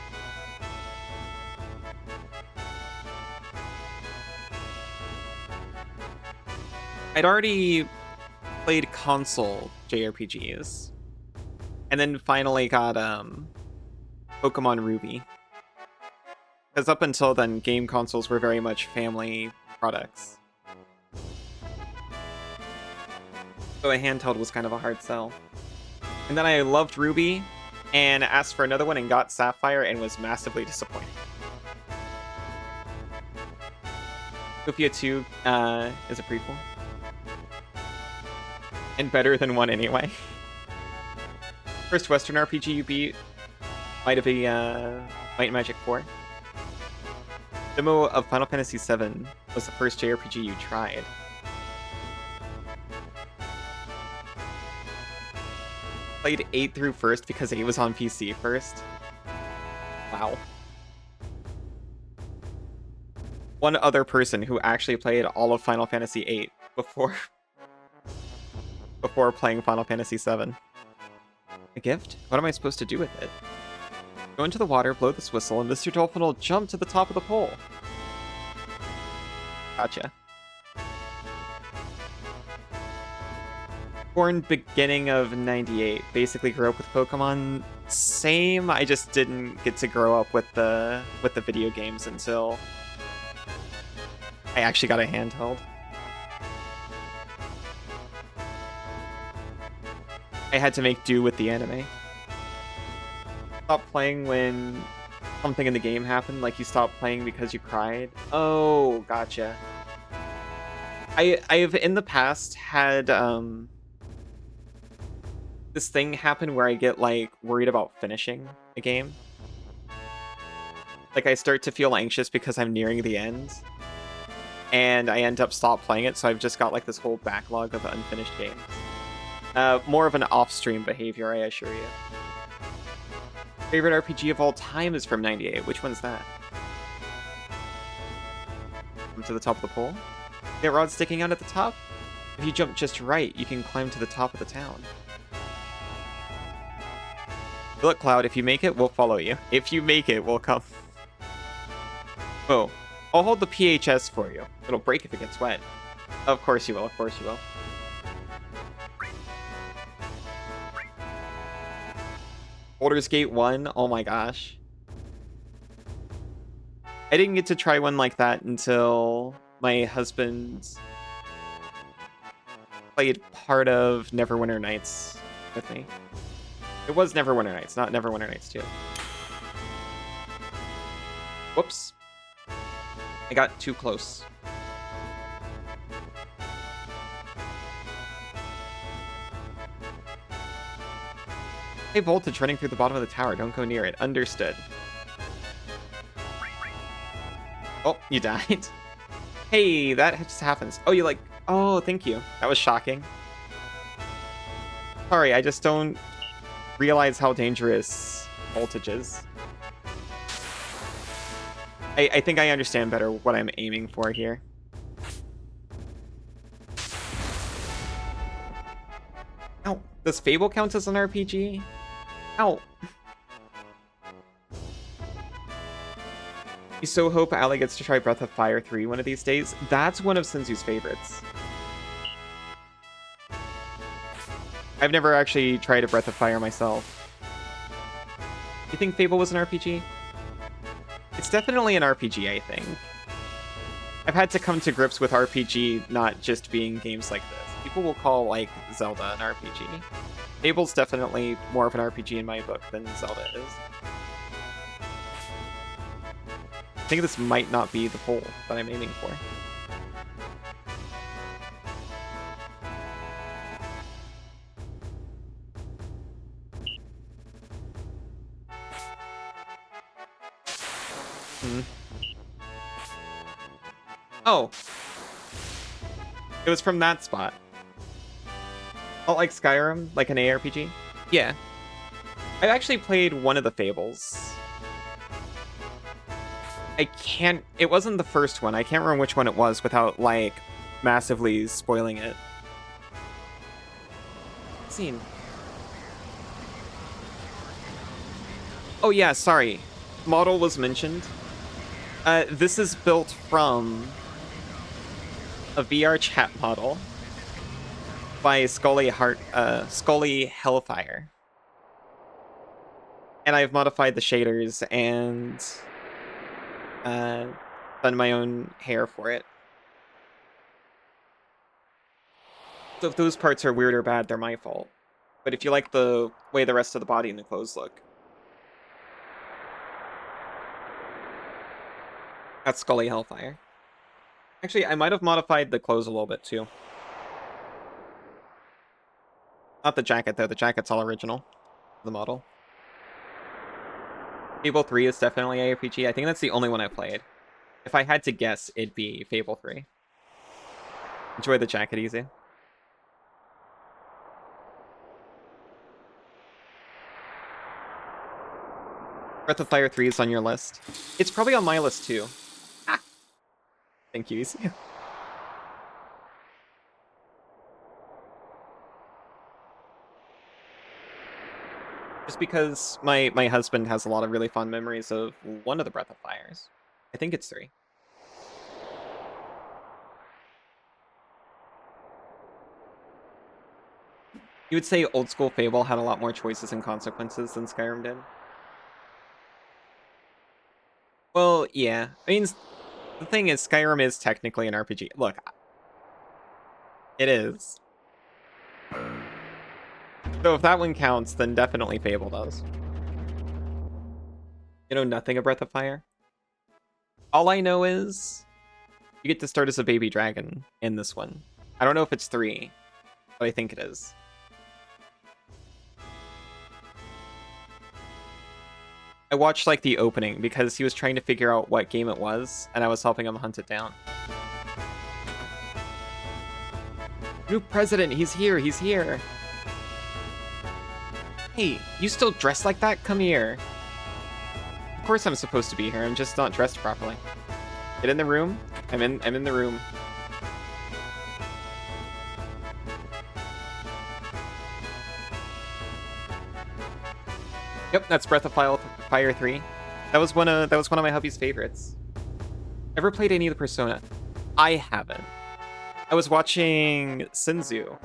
I'd already played console JRPGs, and then finally got Pokemon Ruby. Because up until then, game consoles were very much family products. So a handheld was kind of a hard sell. And then I loved Ruby, and asked for another one and got Sapphire, and was massively disappointed. Lufia 2 is a prequel. And better than 1 anyway. First Western RPG you beat might have been Might and Magic 4. Demo of Final Fantasy VII was the first JRPG you tried. Played 8 through first because 8 was on PC first. Wow. One other person who actually played all of Final Fantasy VIII before before playing Final Fantasy VII. A gift? What am I supposed to do with it? Go into the water, blow this whistle, and Mr. Dolphin will jump to the top of the pole. Gotcha. Born beginning of 98. Basically grew up with Pokemon. Same, I just didn't get to grow up with the video games until I actually got a handheld. I had to make do with the anime. Stopped playing when something in the game happened, like you stopped playing because you cried. Oh, gotcha. I've in the past had this thing happen where I get like worried about finishing a game. Like I start to feel anxious because I'm nearing the end, and I end up stop playing it. So I've just got like this whole backlog of unfinished games. More of an off-stream behavior, I assure you. Favorite RPG of all time is from 98. Which one's that? Come to the top of the pole. Get rod sticking out at the top? If you jump just right, you can climb to the top of the town. Look, Cloud, if you make it, we'll follow you. If you make it, we'll come. Oh, I'll hold the PHS for you. It'll break if it gets wet. Of course you will, of course you will. Baldur's Gate 1, oh my gosh. I didn't get to try one like that until my husband played part of Neverwinter Nights with me. It was Neverwinter Nights, not Neverwinter Nights 2. Whoops. I got too close. High voltage running through the bottom of the tower. Don't go near it. Understood. Oh, you died. Hey, that just happens. Oh, you like... Oh, thank you. That was shocking. Sorry, I just don't realize how dangerous voltage is. I think I understand better what I'm aiming for here. Ow. Does Fable count as an RPG? Ow. You so hope Allie gets to try Breath of Fire 3 one of these days. That's one of Senzu's favorites. I've never actually tried a Breath of Fire myself. You think Fable was an RPG? It's definitely an RPG, I think. I've had to come to grips with RPG not just being games like this. People will call, like, Zelda an RPG. Fable's definitely more of an RPG in my book than Zelda is. I think this might not be the pole that I'm aiming for. Oh. It was from that spot. Oh, like Skyrim? Like an ARPG? Yeah. I actually played one of the Fables. I can't... It wasn't the first one. I can't remember which one it was without, like, massively spoiling it. Scene. Oh, yeah, sorry. Model was mentioned. This is built from a VR chat model by Scully Hellfire. And I've modified the shaders and done my own hair for it. So if those parts are weird or bad, they're my fault. But if you like the way the rest of the body and the clothes look, that's Scully Hellfire. Actually, I might have modified the clothes a little bit too. Not the jacket though, the jacket's all original. The model. Fable 3 is definitely ARPG. I think that's the only one I played. If I had to guess, it'd be Fable 3. Enjoy the jacket, easy. Breath of Fire 3 is on your list. It's probably on my list too. Ah. Thank you, easy. just because my husband has a lot of really fond memories of one of the Breath of Fires. I think it's 3. You would say old school Fable had a lot more choices and consequences than Skyrim did? Well, yeah. I mean, the thing is, Skyrim is technically an RPG. Look, it is. So if that one counts, then definitely Fable does. You know nothing of Breath of Fire? All I know is you get to start as a baby dragon in this one. I don't know if it's 3, but I think it is. I watched like the opening because he was trying to figure out what game it was, and I was helping him hunt it down. New president, he's here, he's here. Hey, you still dressed like that? Come here. Of course I'm supposed to be here, I'm just not dressed properly. Get in the room. I'm in the room. Yep, that's Breath of Fire 3. That was one of my hubby's favorites. Ever played any of the Persona? I haven't. I was watching Sinzu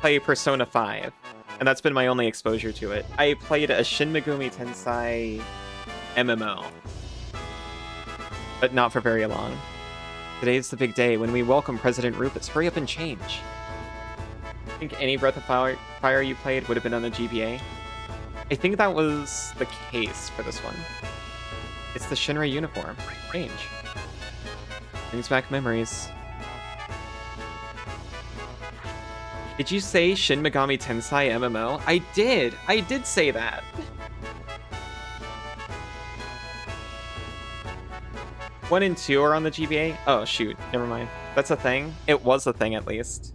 play Persona 5, and that's been my only exposure to it. I played a Shin Megami Tensei MMO, but not for very long. Today's the big day when we welcome President Rufus. Hurry up and change. I think any Breath of Fire you played would have been on the GBA. I think that was the case for this one. It's the Shinra uniform. Change. Brings back memories. Did you say Shin Megami Tensei MMO? I did! I did say that! 1 and 2 are on the GBA? Oh, shoot. Never mind. That's a thing? It was a thing, at least.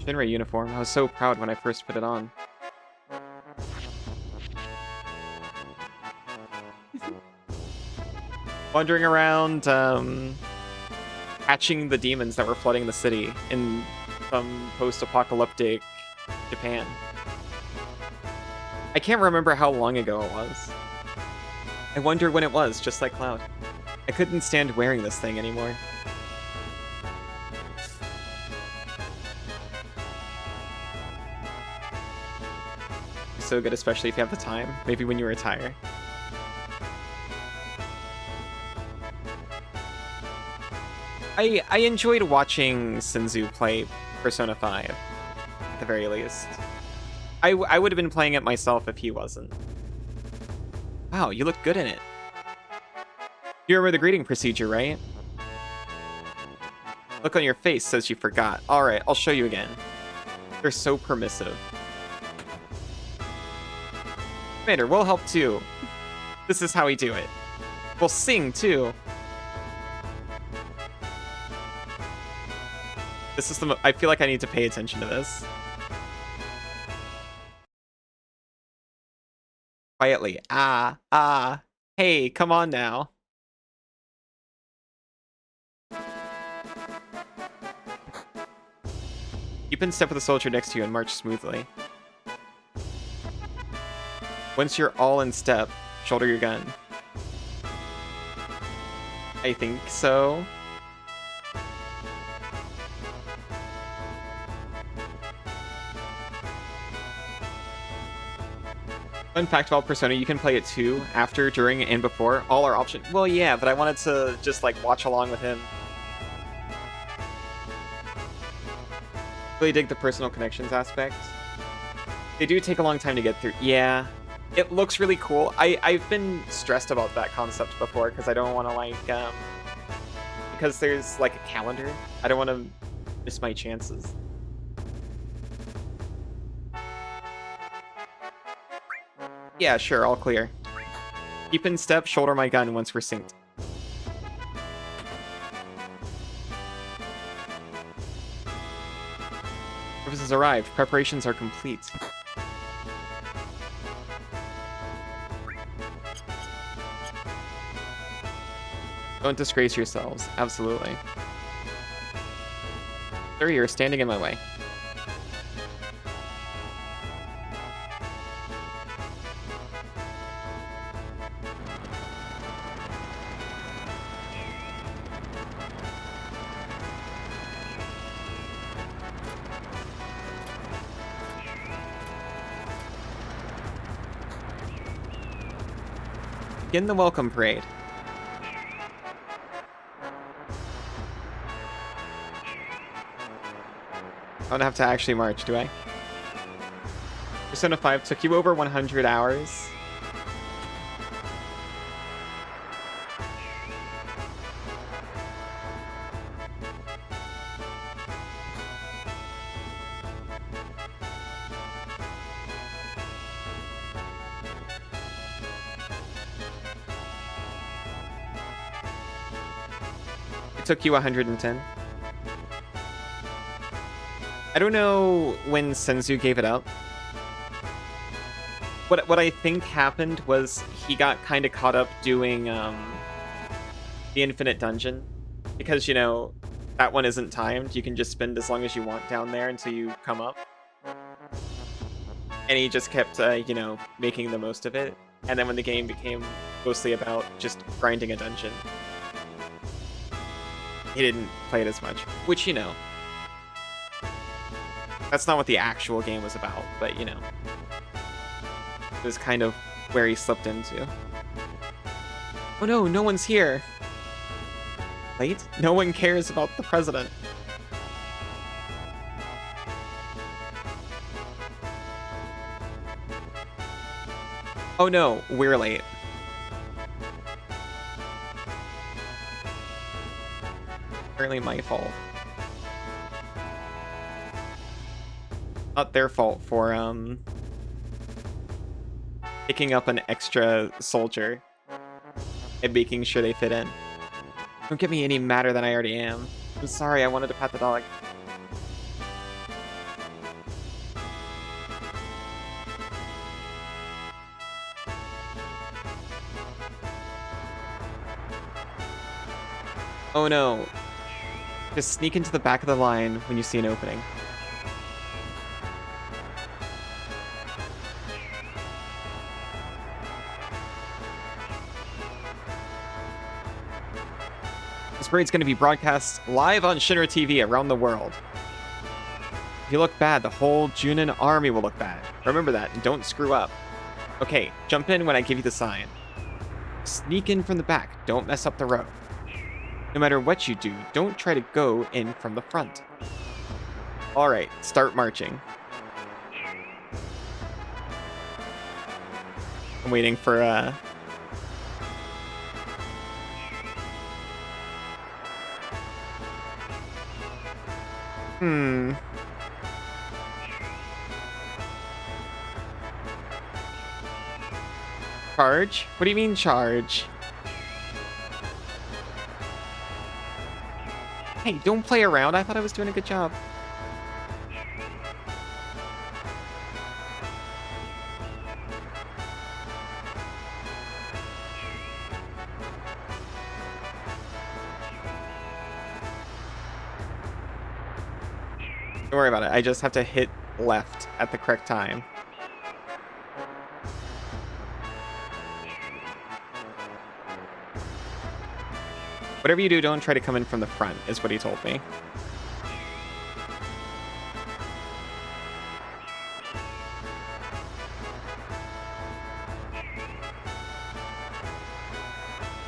Shinra uniform. I was so proud when I first put it on. Wandering around, catching the demons that were flooding the city in some post-apocalyptic Japan. I can't remember how long ago it was. I wonder when it was, just like Cloud. I couldn't stand wearing this thing anymore. So good, especially if you have the time. Maybe when you retire. I enjoyed watching Sinzu play Persona 5, at the very least. I would have been playing it myself if he wasn't. Wow, you look good in it. You remember the greeting procedure, right? Look on your face says you forgot. Alright, I'll show you again. They're so permissive. Commander, we'll help too. This is how we do it. We'll sing too. This is I feel like I need to pay attention to this. Quietly. Ah. Hey, come on now. Keep in step with the soldier next to you and march smoothly. Once you're all in step, shoulder your gun. I think so. Fun fact about Persona, you can play it too, after, during, and before. All are options. Well, yeah, but I wanted to just, like, watch along with him. Really dig the personal connections aspect. They do take a long time to get through. Yeah, it looks really cool. I've been stressed about that concept before, because I don't want to, like, because there's, like, a calendar. I don't want to miss my chances. Yeah, sure, all clear. Keep in step, shoulder my gun once we're synced. Service has arrived. Preparations are complete. Don't disgrace yourselves. Absolutely. Sir, you're standing in my way. Begin the welcome parade. I don't have to actually march, do I? Persona 5 took you over 100 hours. It took you 110. I don't know when Senzu gave it up. What I think happened was he got kind of caught up doing the Infinite Dungeon. Because, you know, that one isn't timed. You can just spend as long as you want down there until you come up. And he just kept, you know, making the most of it. And then when the game became mostly about just grinding a dungeon, he didn't play it as much. Which, you know, that's not what the actual game was about, but, you know, it was kind of where he slipped into. Oh no, no one's here. Late? No one cares about the president. Oh no, we're late. Apparently my fault. Not their fault for picking up an extra soldier and making sure they fit in. Don't get me any madder than I already am. I'm sorry, I wanted to pet the dog. Oh no. Just sneak into the back of the line when you see an opening. This parade's going to be broadcast live on Shinra TV around the world. If you look bad, the whole Junin army will look bad. Remember that, and don't screw up. Okay, jump in when I give you the sign. Sneak in from the back, don't mess up the row. No matter what you do, don't try to go in from the front. Alright, start marching. I'm waiting for, Charge? What do you mean charge? Hey, don't play around. I thought I was doing a good job. Don't worry about it. I just have to hit left at the correct time. Whatever you do, don't try to come in from the front, is what he told me.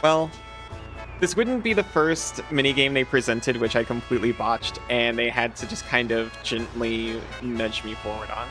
Well, this wouldn't be the first minigame they presented, which I completely botched, and they had to just kind of gently nudge me forward on.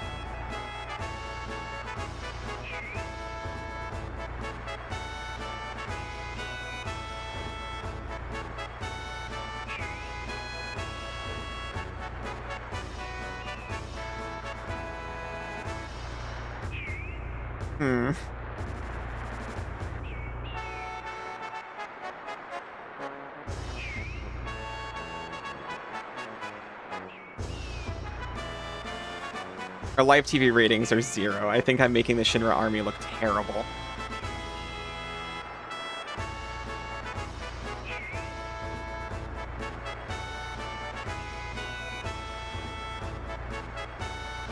Our live TV ratings are 0. I think I'm making the Shinra army look terrible.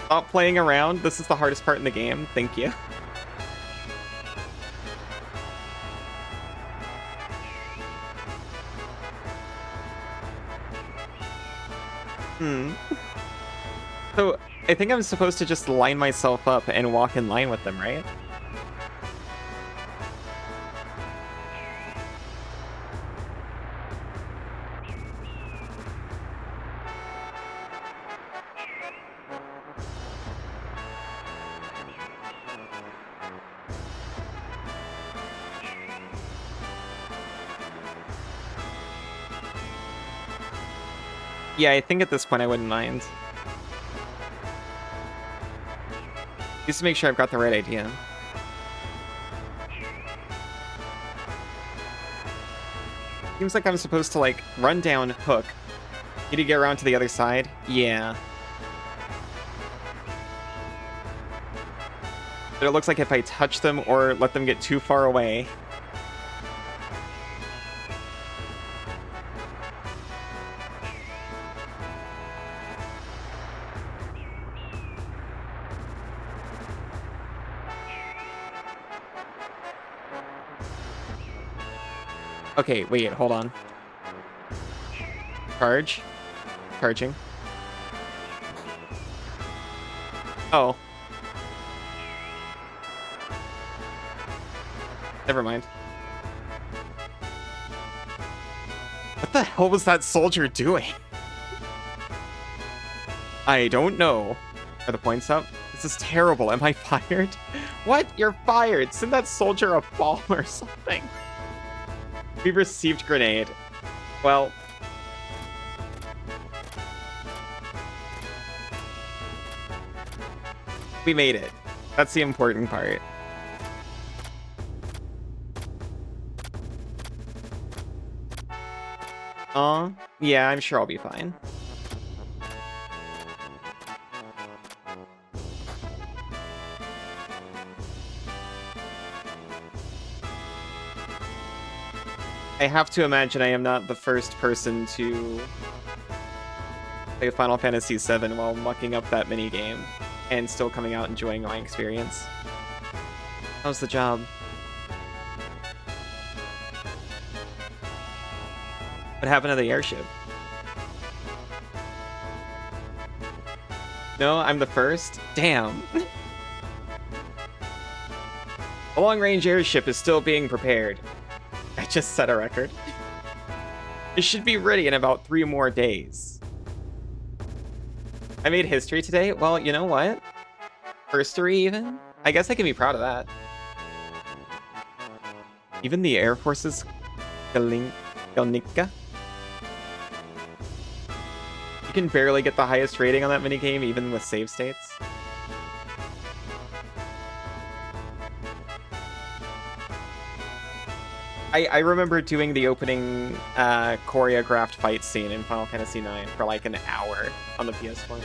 Stop playing around. This is the hardest part in the game. Thank you. So, I think I'm supposed to just line myself up and walk in line with them, right? Yeah, I think at this point I wouldn't mind. Just to make sure I've got the right idea. Seems like I'm supposed to, like, run down, hook. Need to get around to the other side? Yeah. But it looks like if I touch them or let them get too far away... Okay, wait, hold on. Charge. Charging. Oh. Never mind. What the hell was that soldier doing? I don't know. Are the points up? This is terrible. Am I fired? What? You're fired. Send that soldier a ball or something. We received grenade. Well... we made it. That's the important part. Yeah, I'm sure I'll be fine. I have to imagine I am not the first person to play Final Fantasy VII while mucking up that minigame and still coming out enjoying my experience. How's the job? What happened to the airship? No, I'm the first? Damn. A long-range airship is still being prepared. I just set a record. It should be ready in about 3 more days. I made history today? Well, you know what? Firstery, even? I guess I can be proud of that. Even the Air Force's Galnica? You can barely get the highest rating on that minigame, even with save states. I remember doing the opening choreographed fight scene in Final Fantasy IX for like an hour on the PS1.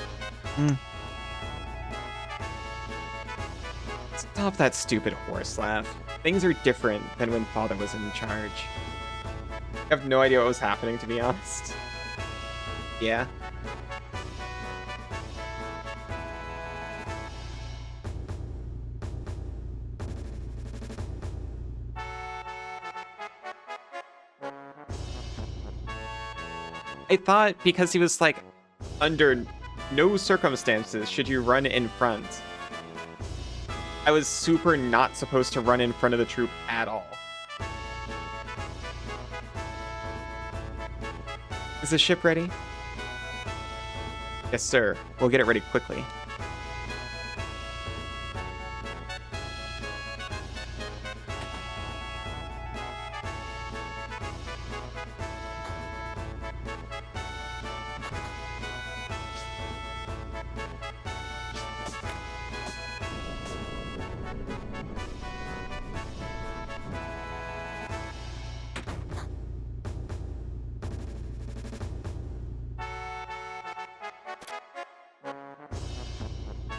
Stop that stupid horse laugh. Things are different than when Father was in charge. I have no idea what was happening, to be honest. Yeah. I thought because he was like, under no circumstances should you run in front. I was super not supposed to run in front of the troop at all. Is the ship ready? Yes, sir. We'll get it ready quickly.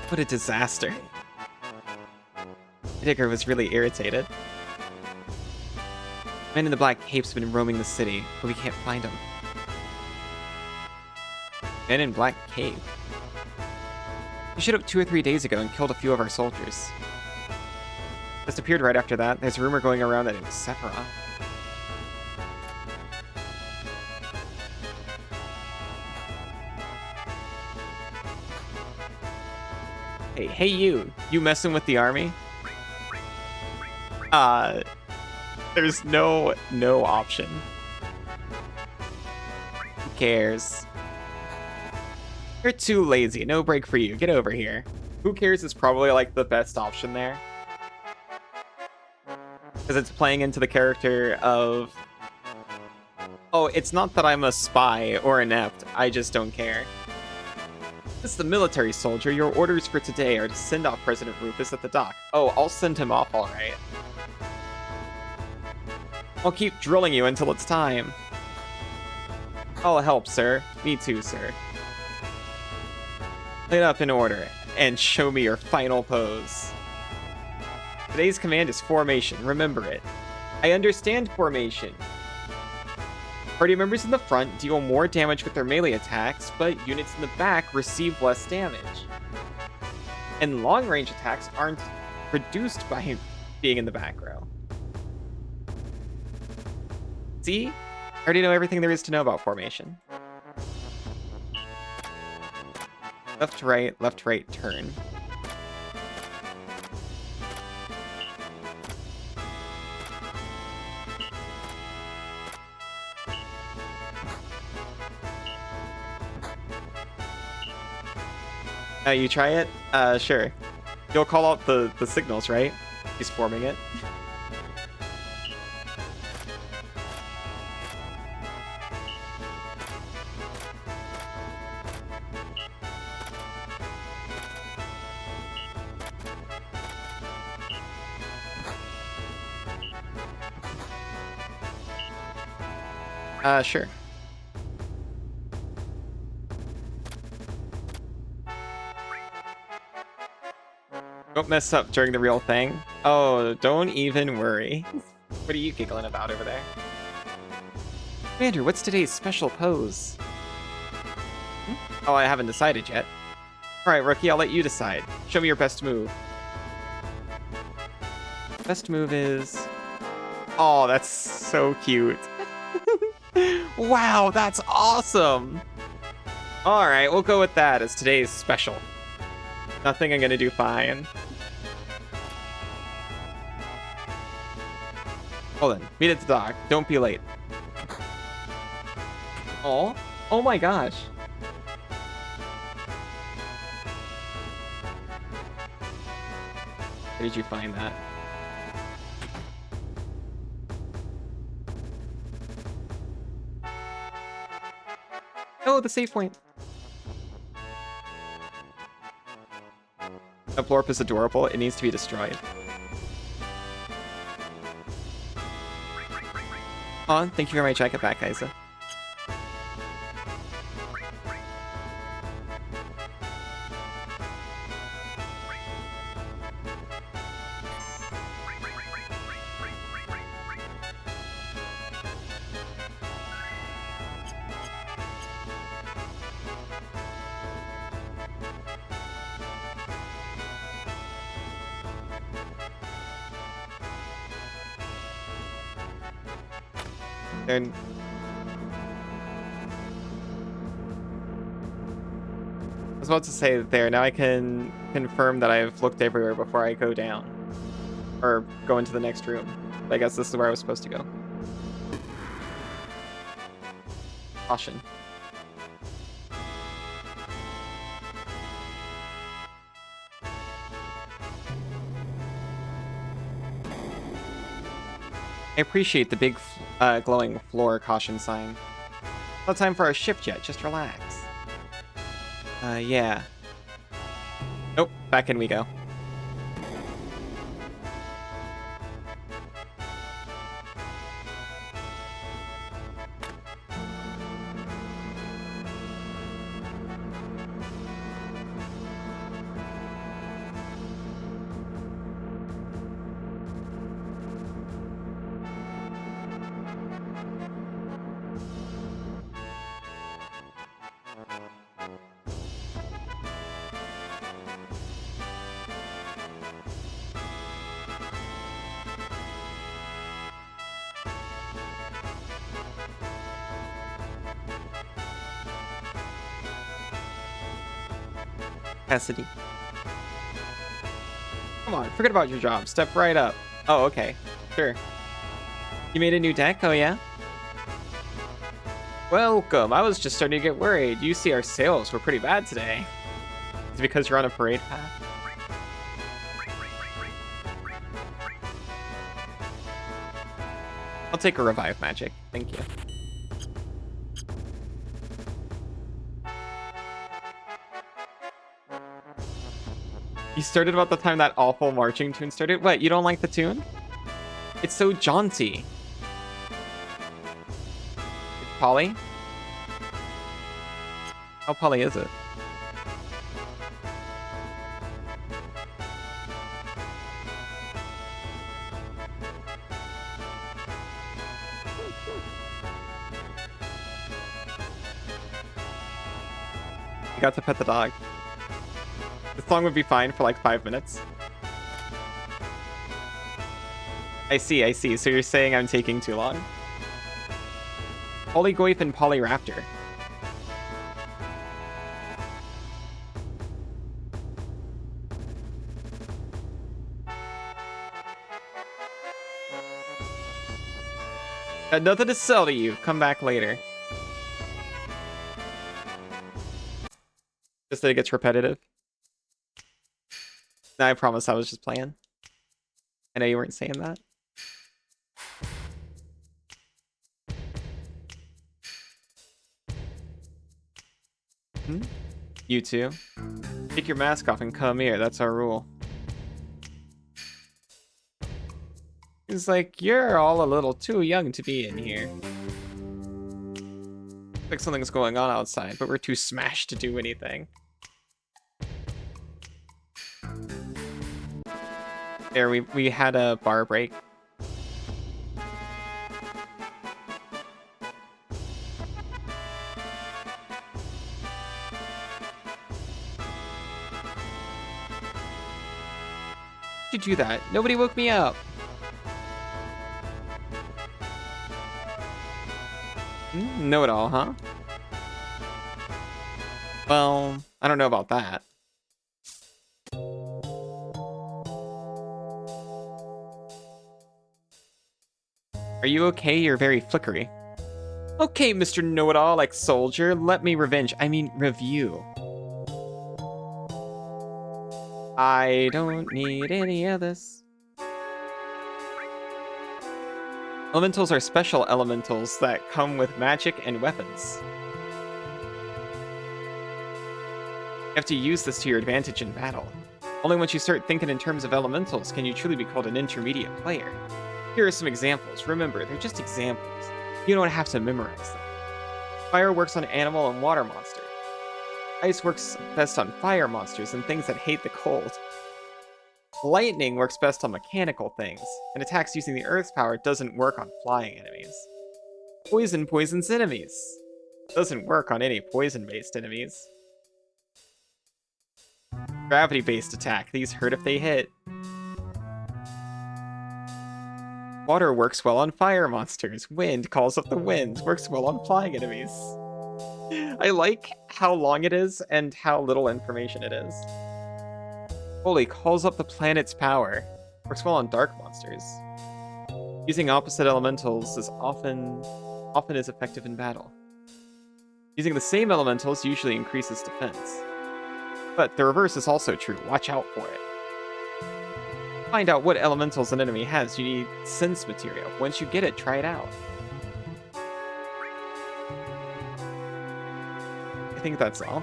What a disaster. Digger was really irritated. Men in the black capes have been roaming the city, but we can't find them. Men in black cape? He showed up 2 or 3 days ago and killed a few of our soldiers. Just appeared right after that. There's a rumor going around that it was Sephiroth. Hey you messing with the army? There's no option. Who cares? You're too lazy, no break for you, get over here. Who cares is probably like the best option there. Because it's playing into the character of Oh, it's not that I'm a spy or inept. I just don't care. This is the military soldier. Your orders for today are to send off President Rufus at the dock. Oh, I'll send him off, all right. I'll keep drilling you until it's time. I'll help, sir. Me too, sir. Lay it up in order and show me your final pose. Today's command is formation. Remember it. I understand formation. Party members in the front deal more damage with their melee attacks, but units in the back receive less damage. And long-range attacks aren't reduced by being in the back row. See? I already know everything there is to know about formation. Left, right, turn. You try it? Sure. You'll call out the signals, right? He's forming it. Sure. Don't mess up during the real thing. Oh, don't even worry. What are you giggling about over there? Commander, what's today's special pose? Oh, I haven't decided yet. Alright, rookie, I'll let you decide. Show me your best move. Best move is... Oh, that's so cute. Wow, that's awesome! Alright, we'll go with that as today's special. Nothing I'm gonna do fine. Hold on, meet at the dock. Don't be late. Oh, oh my gosh. Where did you find that? Oh, the save point. A blorp is adorable. It needs to be destroyed. Aw, thank you very much. I get back, Isa. And I was about to say there, now I can confirm that I've looked everywhere before I go down. Or go into the next room. But I guess this is where I was supposed to go. Caution. I appreciate the big glowing floor caution sign. Not time for our shift yet, just relax. Yeah. Nope, back in we go. Cassidy. Come on, forget about your job. Step right up. Oh, okay. Sure. You made a new deck? Oh, yeah? Welcome. I was just starting to get worried. You see, our sales were pretty bad today. Is it because you're on a parade path? I'll take a revive magic. Thank you. You started about the time that awful marching tune started? What, you don't like the tune? It's so jaunty. It's Polly? How Polly is it? You got to pet the dog. This song would be fine for like 5 minutes. I see, I see. So you're saying I'm taking too long? Polygoip and Polyraptor. Got nothing to sell to you. Come back later. Just that it gets repetitive. No, I promise I was just playing. I know you weren't saying that. You too. Take your mask off and come here. That's our rule. It's like, you're all a little too young to be in here. Like something's going on outside, but we're too smashed to do anything. There, we had a bar break. Did you do that? Nobody woke me up. Know it all, huh? Well, I don't know about that. Are you okay? You're very flickery. Okay, Mr. Know-it-all, like soldier, let me review. I don't need any of this. Elementals are special elementals that come with magic and weapons. You have to use this to your advantage in battle. Only once you start thinking in terms of elementals can you truly be called an intermediate player. Here are some examples. Remember, they're just examples. You don't have to memorize them. Fire works on animal and water monsters. Ice works best on fire monsters and things that hate the cold. Lightning works best on mechanical things, and attacks using the Earth's power doesn't work on flying enemies. Poison poisons enemies. Doesn't work on any poison-based enemies. Gravity-based attack. These hurt if they hit. Water works well on fire monsters. Wind calls up the winds. Works well on flying enemies. I like how long it is and how little information it is. Holy calls up the planet's power. Works well on dark monsters. Using opposite elementals is often is effective in battle. Using the same elementals usually increases defense. But the reverse is also true. Watch out for it. To find out what elementals an enemy has, you need sense material. Once you get it, try it out. I think that's all.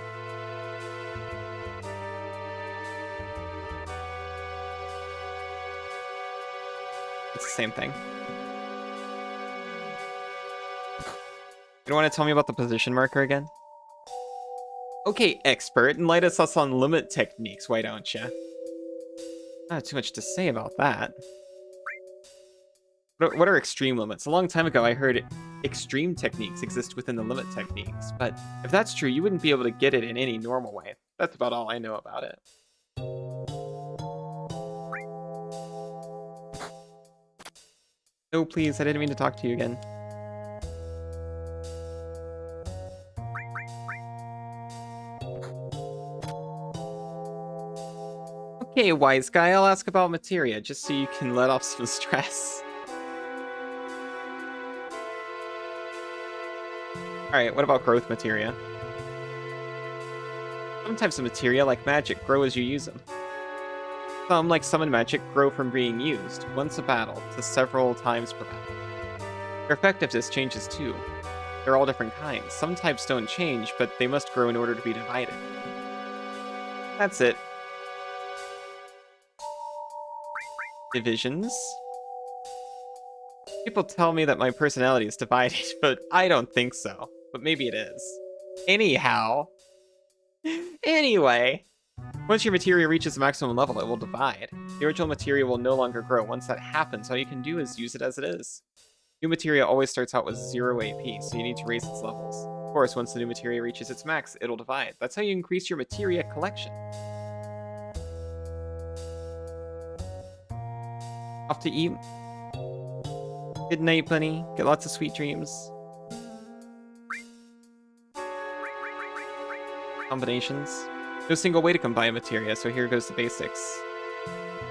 It's the same thing. You want to tell me about the position marker again? Okay, expert, enlighten us on limit techniques, why don't you? Not too much to say about that. What are extreme limits? A long time ago, I heard extreme techniques exist within the limit techniques, but if that's true, you wouldn't be able to get it in any normal way. That's about all I know about it. No, please, I didn't mean to talk to you again. Okay, wise guy, I'll ask about materia, just so you can let off some stress. Alright, what about growth materia? Some types of materia, like magic, grow as you use them. Some, like summon magic, grow from being used, once a battle, to several times per battle. Their effectiveness changes too. They're all different kinds. Some types don't change, but they must grow in order to be divided. That's it. divisions. People tell me that my personality is divided, but I don't think so. But maybe it is. Anyhow. Anyway. Once your materia reaches the maximum level, it will divide. The original materia will no longer grow. Once that happens, all you can do is use it as it is. New materia always starts out with 0 AP, so you need to raise its levels. Of course, once the new materia reaches its max, it'll divide. That's how you increase your materia collection. Off to eat. Good night, bunny. Get lots of sweet dreams. Combinations. No single way to combine materia, so here goes the basics.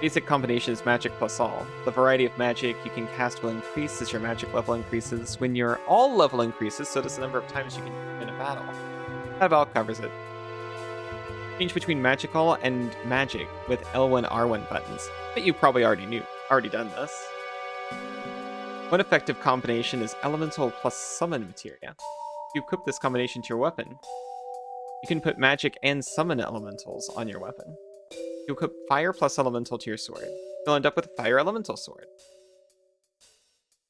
Basic combination is magic plus all. The variety of magic you can cast will increase as your magic level increases. When your all level increases, so does the number of times you can win a battle. That about covers it. Change between magical and magic with L1, R1 buttons. But you probably already done this. One effective combination is elemental plus summon materia. If you equip this combination to your weapon, you can put magic and summon elementals on your weapon. You equip fire plus elemental to your sword. You'll end up with a fire elemental sword.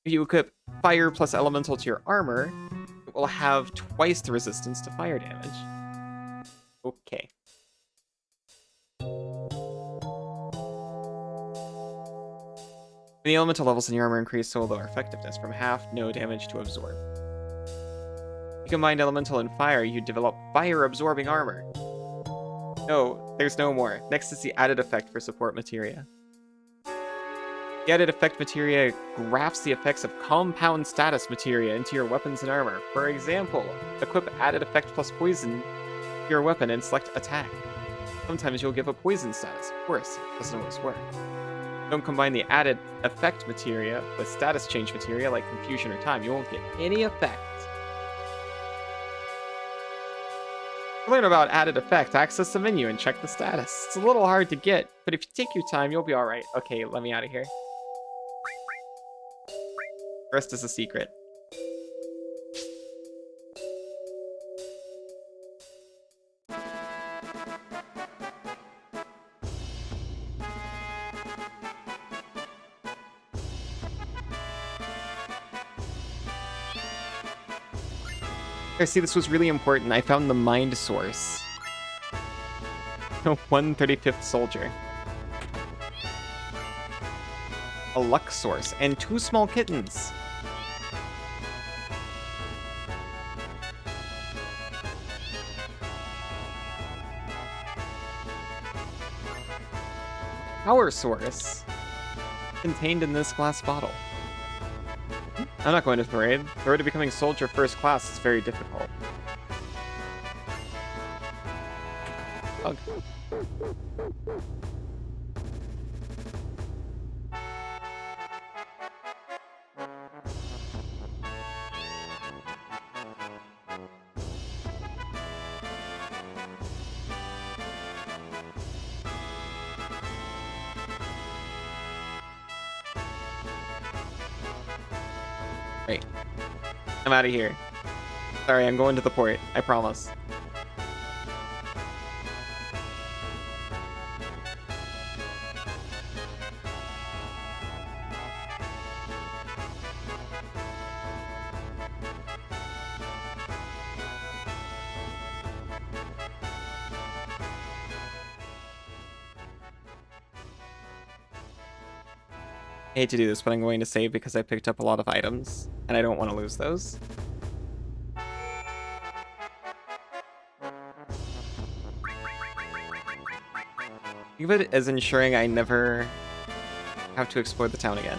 If you equip fire plus elemental to your armor, it will have twice the resistance to fire damage. Okay. When the elemental levels in your armor increase, so will their effectiveness from half, no damage to absorb. If you combine elemental and fire, you develop fire-absorbing armor. No, there's no more. Next is the added effect for support materia. The added effect materia grafts the effects of compound status materia into your weapons and armor. For example, equip added effect plus poison to your weapon and select attack. Sometimes you'll give a poison status. Of course, it doesn't always work. Don't combine the added effect materia with status change materia like confusion or time. You won't get any effect. To learn about added effect, access the menu and check the status. It's a little hard to get, but if you take your time, you'll be alright. Okay, let me out of here. The rest is a secret. I see this was really important. I found the mind source. 135th soldier. A luck source and 2 small kittens. Power source contained in this glass bottle. I'm not going to the parade. The road to becoming soldier first class is very difficult. Ugh. Right. I'm out of here. Sorry, I'm going to the port. I promise. I hate to do this, but I'm going to save because I picked up a lot of items, and I don't want to lose those. Think of it as ensuring I never have to explore the town again.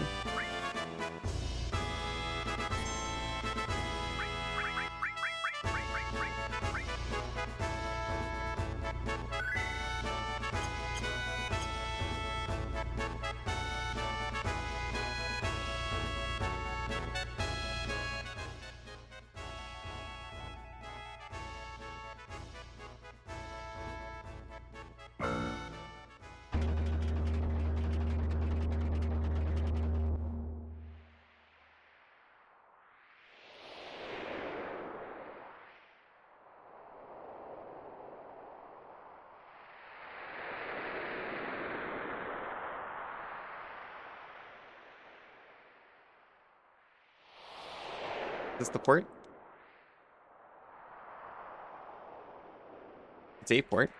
Is this the port? It's a port.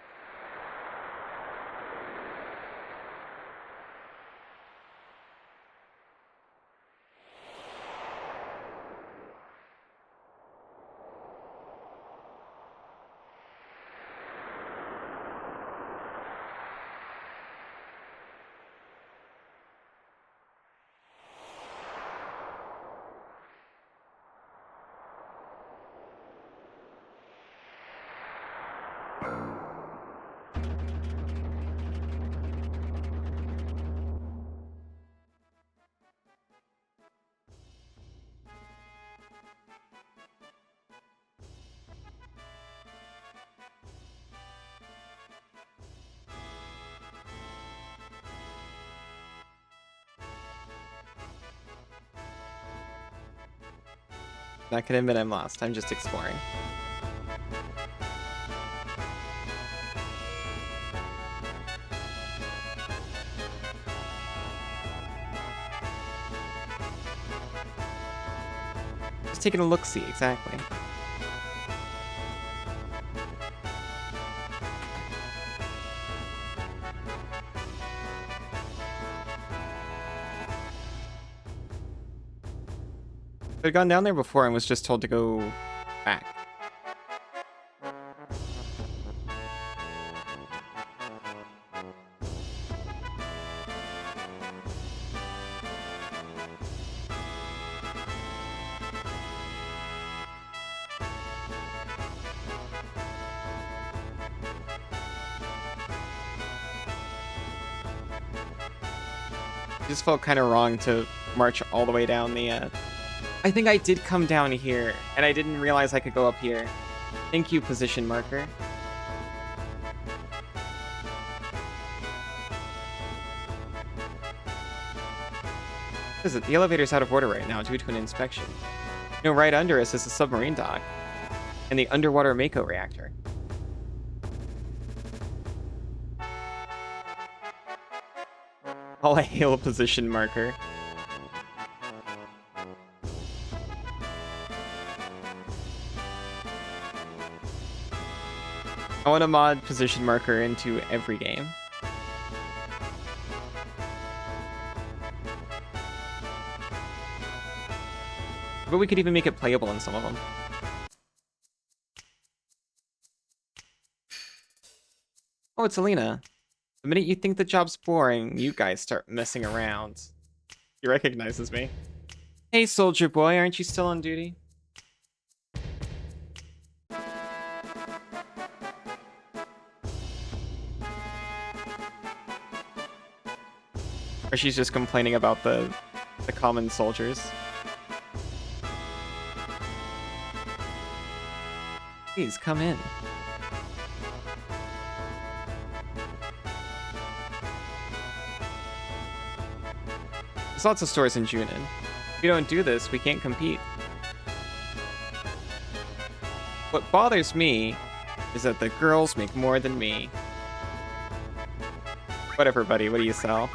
Not gonna admit I'm lost. I'm just exploring. Just taking a look-see, exactly. I'd gone down there before and was just told to go back. It just felt kind of wrong to march all the way down the, I think I did come down here, and I didn't realize I could go up here. Thank you, position marker. What is it? The elevator's out of order right now due to an inspection. You know, right under us is the submarine dock and the underwater Mako reactor. All I hail a position marker. I want to mod position marker into every game. But we could even make it playable in some of them. Oh, it's Alina. The minute you think the job's boring, you guys start messing around. He recognizes me. Hey, soldier boy, aren't you still on duty? Or she's just complaining about the common soldiers. Please, come in. There's lots of stores in Junin. If we don't do this, we can't compete. What bothers me is that the girls make more than me. Whatever, buddy, what do you sell?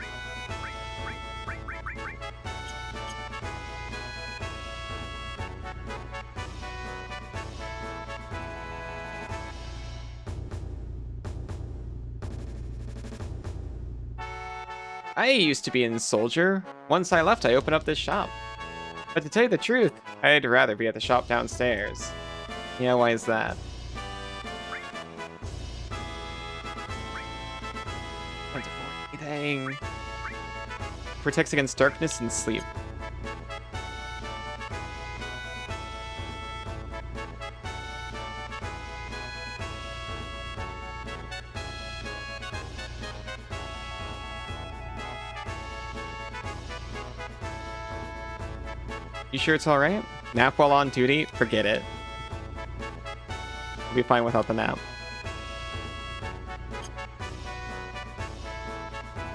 I used to be in Soldier. Once I left, I opened up this shop. But to tell you the truth, I'd rather be at the shop downstairs. Yeah, why is that? Anything. Protects against darkness and sleep. You sure it's alright? Nap while on duty? Forget it. We'll be fine without the nap.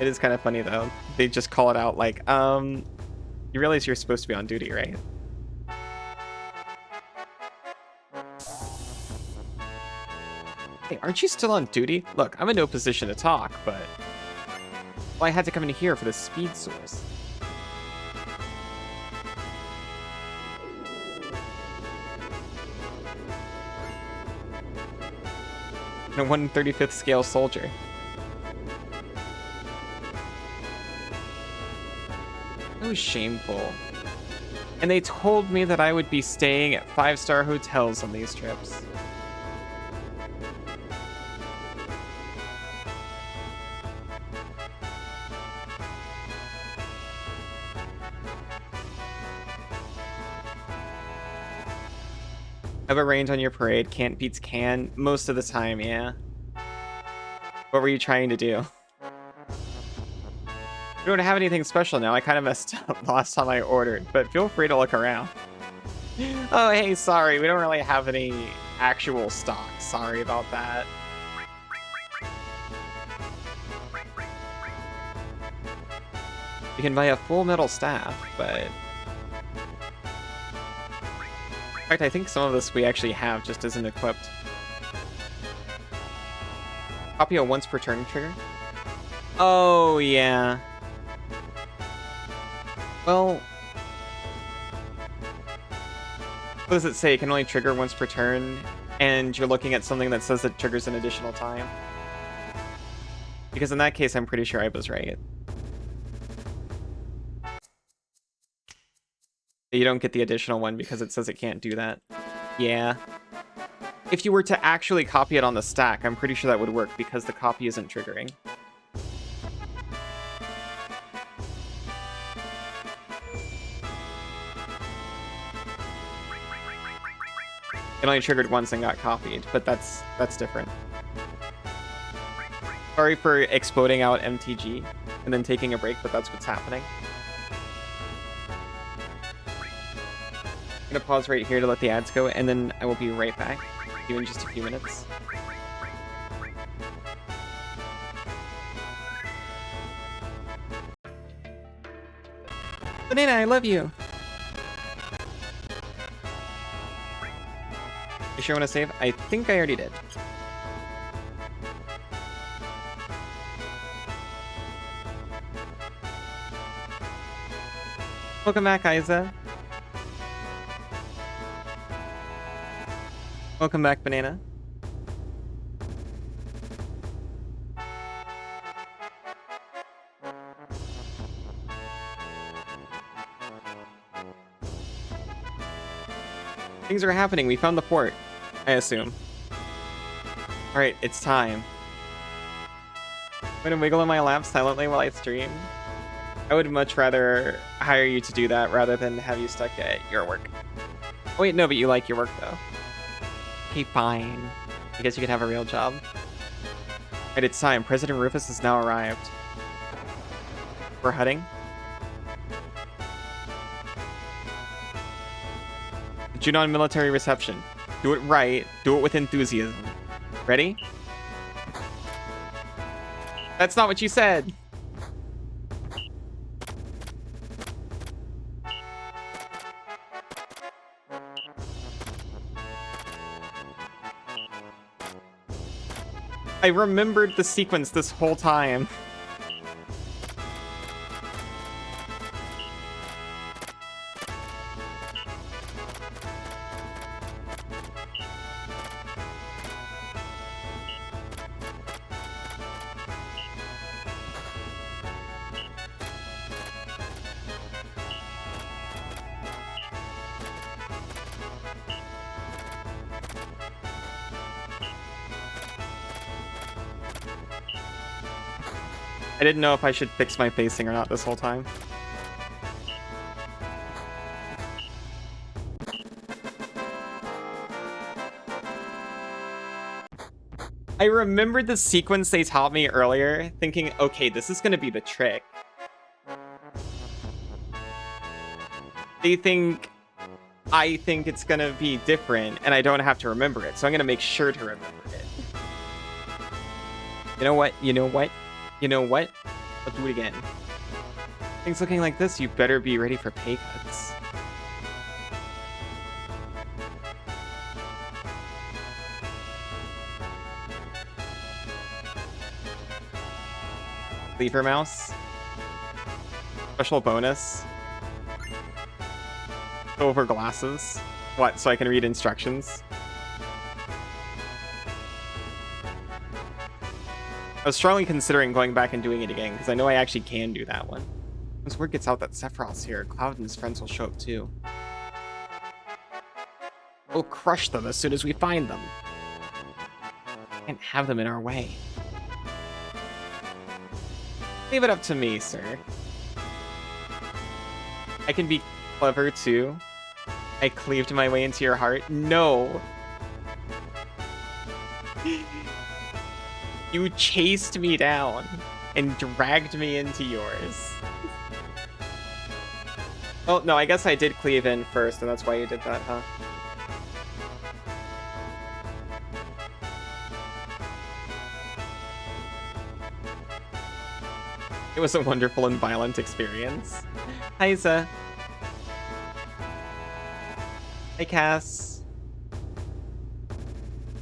It is kind of funny though. They just call it out like, you realize you're supposed to be on duty, right? Hey, aren't you still on duty? Look, I'm in no position to talk, but... Well, I had to come in here for the speed source. and a 1/35th scale soldier. It was shameful. And they told me that I would be staying at 5-star hotels on these trips. Have it rained on your parade. Can't beats can. Most of the time, yeah. What were you trying to do? We don't have anything special now. I kind of messed up the last time I ordered, but feel free to look around. Oh, hey, sorry. We don't really have any actual stock. Sorry about that. You can buy a full metal staff, but... In fact, I think some of this we actually have, just isn't equipped. Copy a once per turn trigger? Oh, yeah. Well... What does it say? It can only trigger once per turn, and you're looking at something that says it triggers an additional time. Because in that case, I'm pretty sure I was right. You don't get the additional one because it says it can't do that. Yeah. If you were to actually copy it on the stack, I'm pretty sure that would work because the copy isn't triggering. It only triggered once and got copied, but that's different. Sorry for exploding out MTG and then taking a break, but that's what's happening. I'm gonna pause right here to let the ads go, and then I will be right back. See you in just a few minutes. Banana, I love you! You sure want to save? I think I already did. Welcome back, Isa. Welcome back, Banana. Things are happening. We found the port, I assume. Alright, it's time. I'm gonna wiggle in my lap silently while I stream. I would much rather hire you to do that rather than have you stuck at your work. Oh, wait, no, but you like your work, though. Okay, fine. I guess you could have a real job. Alright, it's time. President Rufus has now arrived. We're heading. Junon military reception. Do it right. Do it with enthusiasm. Ready? That's not what you said! I remembered the sequence this whole time. I didn't know if I should fix my pacing or not this whole time. I remembered the sequence they taught me earlier, thinking, okay, this is gonna be the trick. They think I think it's gonna be different, and I don't have to remember it, so I'm gonna make sure to remember it. You know what? You know what? You know what? I'll do it again. Things looking like this, you better be ready for pay cuts. Lever mouse. Special bonus. Over glasses. What, so I can read instructions? I was strongly considering going back and doing it again, because I know I actually can do that one. Once word gets out that Sephiroth's here, Cloud and his friends will show up too. We'll crush them as soon as we find them. Can't have them in our way. Leave it up to me, sir. I can be clever too. I cleaved my way into your heart. No. You chased me down and dragged me into yours. Oh, no, I guess I did cleave in first, and that's why you did that, huh? It was a wonderful and violent experience. Hi, Isa. Hey, Cass.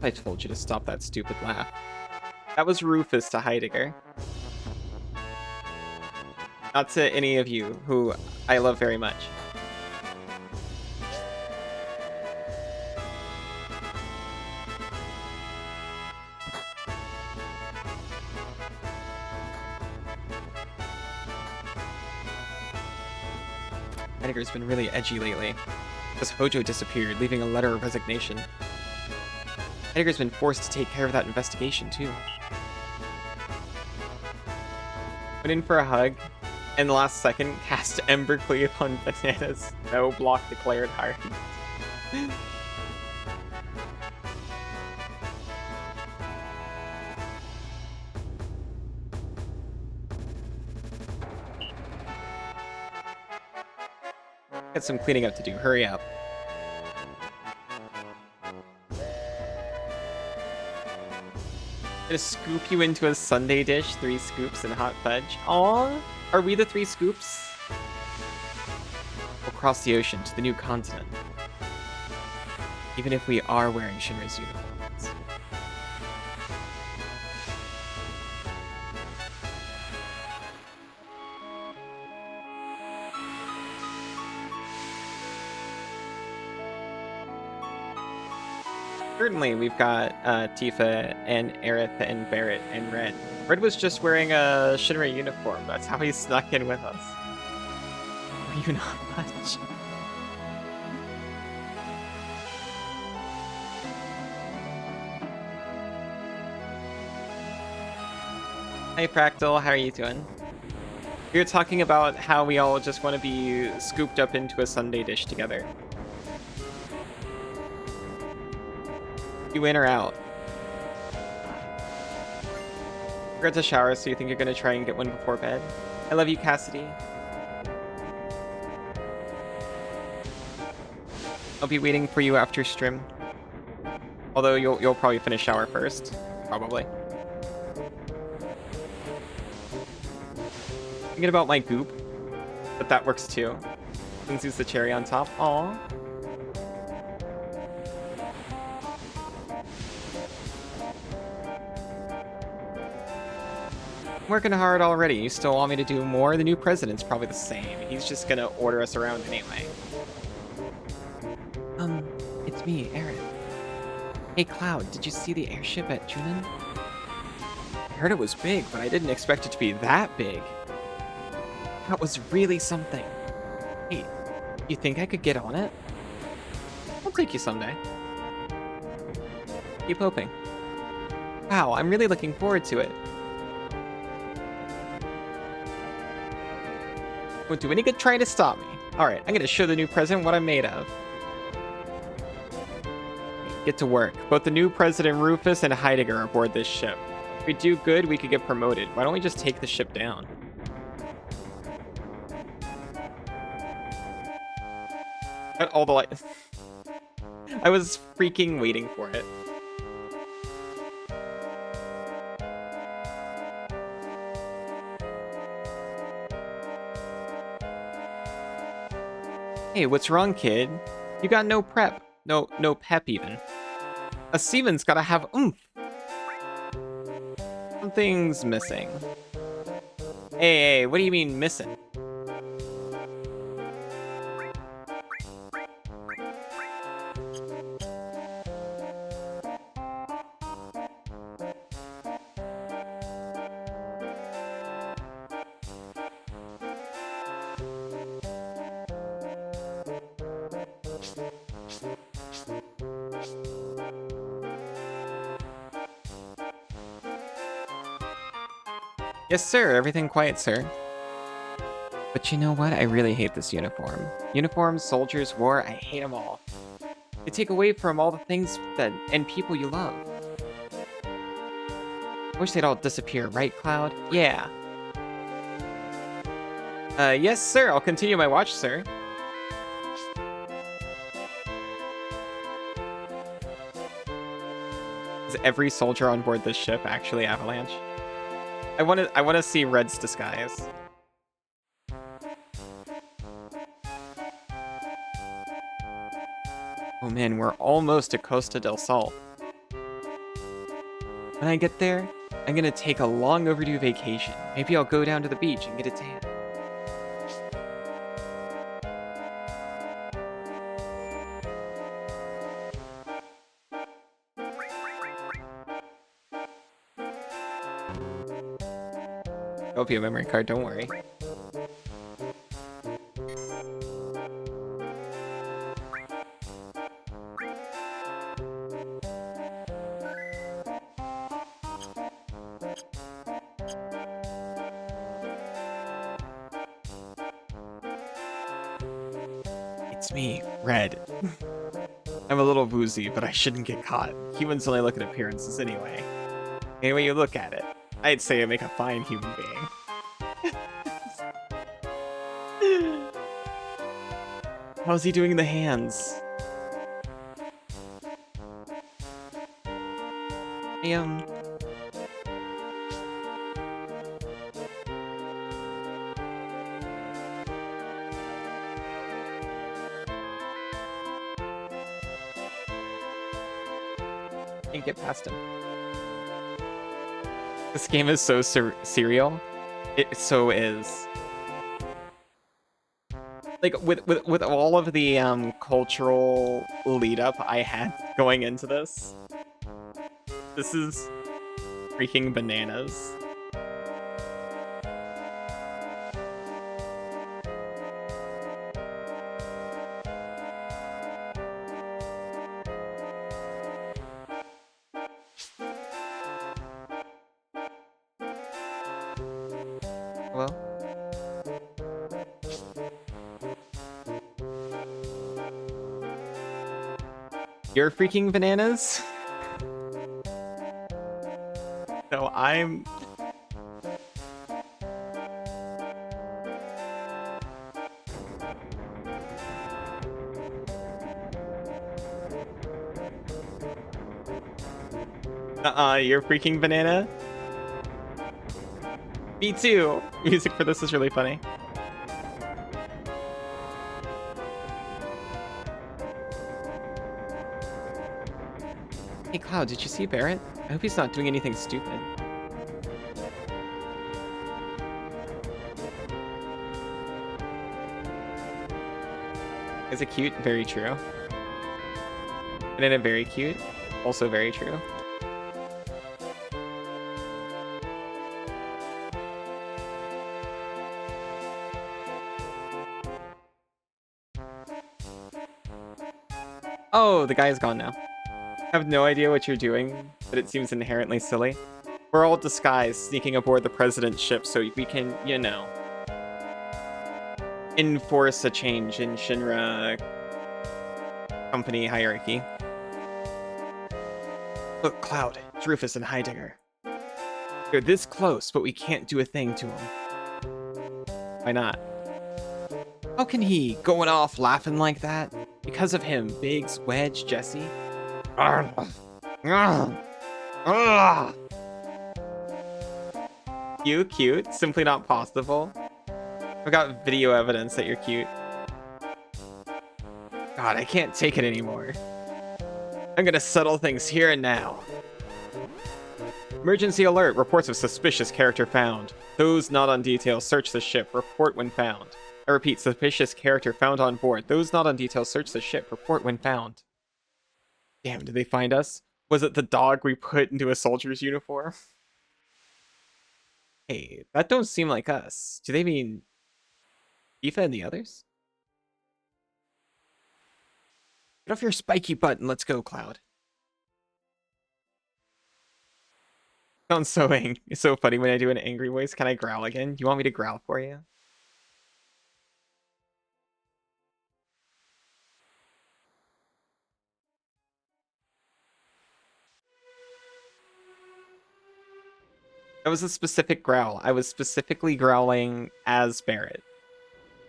I told you to stop that stupid laugh. That was Rufus to Heidegger. Not to any of you, who I love very much. Heidegger's been really edgy lately. Because Hojo disappeared, leaving a letter of resignation. Heidegger's been forced to take care of that investigation, too. Went in for a hug, and the last second, cast Ember Cleave on Bananas. No block declared hard. Got some cleaning up to do. Hurry up. Gonna scoop you into a sundae dish, 3 scoops and hot fudge. Aww, are we the 3 scoops? We'll cross the ocean to the new continent. Even if we are wearing Shinra's uniforms. Certainly, we've got Tifa and Aerith and Barrett and Red. Red was just wearing a Shinra uniform. That's how he snuck in with us. Are you not much? Hey Fractal, how are you doing? We were talking about how we all just want to be scooped up into a sundae dish together. You in or out? Forgot to shower, so you think you're gonna try and get one before bed? I love you, Cassidy. I'll be waiting for you after stream. Although you'll probably finish shower first, probably. Thinking about my goop, but that works too. Since it's the cherry on top. Aww. Working hard already. You still want me to do more? The new president's probably the same. He's just gonna order us around anyway. It's me, Aaron. Hey, Cloud, did you see the airship at Junin? I heard it was big, but I didn't expect it to be that big. That was really something. Hey, you think I could get on it? I'll take you someday. Keep hoping. Wow, I'm really looking forward to it. Won't do any good trying to stop me. Alright, I'm gonna show the new president what I'm made of. Get to work. Both the new president Rufus and Heidegger are aboard this ship. If we do good, we could get promoted. Why don't we just take the ship down? Got all the light. I was freaking waiting for it. Hey, what's wrong, kid? You got no prep. No pep, even. A seaman's gotta have oomph. Something's missing. Hey, what do you mean missing? Yes, sir. Everything quiet, sir. But you know what? I really hate this uniform. Uniforms, soldiers, war, I hate them all. They take away from all the things that and people you love. I wish they'd all disappear, right, Cloud? Yeah. Yes, sir. I'll continue my watch, sir. Is every soldier on board this ship actually Avalanche? I want to see Red's disguise. Oh man, we're almost to Costa del Sol. When I get there, I'm gonna take a long overdue vacation. Maybe I'll go down to the beach and get a tan. I'll be a memory card, don't worry. It's me, Red. I'm a little woozy, but I shouldn't get caught. Humans only look at appearances anyway. Any way you look at it, I'd say I make a fine human being. How's he doing the hands? I can't get past him. This game is so serial. It so is. Like with all of the cultural lead up I had going into this, this is freaking bananas. Well, you're freaking bananas? No, I'm... you're freaking banana? Me too! Music for this is really funny. Hey Cloud, did you see Barrett? I hope he's not doing anything stupid. Is it cute? Very true. Banana very cute. Also very true. Oh, the guy is gone now. I have no idea what you're doing, but it seems inherently silly. We're all disguised, sneaking aboard the president's ship so we can, you know, enforce a change in Shinra company hierarchy. Look, Cloud, it's Rufus and Heidegger. They're this close, but we can't do a thing to them. Why not? How can he, going off laughing like that? Because of him, Biggs, Wedge, Jesse. You cute? Simply not possible. I've got video evidence that you're cute. God, I can't take it anymore. I'm gonna settle things here and now. Emergency alert. Reports of suspicious character found. Those not on detail, search the ship. Report when found. I repeat, suspicious character found on board. Those not on detail, search the ship. Report when found. Damn, did they find us? Was it the dog we put into a soldier's uniform? Hey, that don't seem like us. Do they mean Tifa and the others? Get off your spiky butt and let's go, Cloud. Sounds so funny when I do an angry voice. Can I growl again? You want me to growl for you? That was a specific growl. I was specifically growling as Barret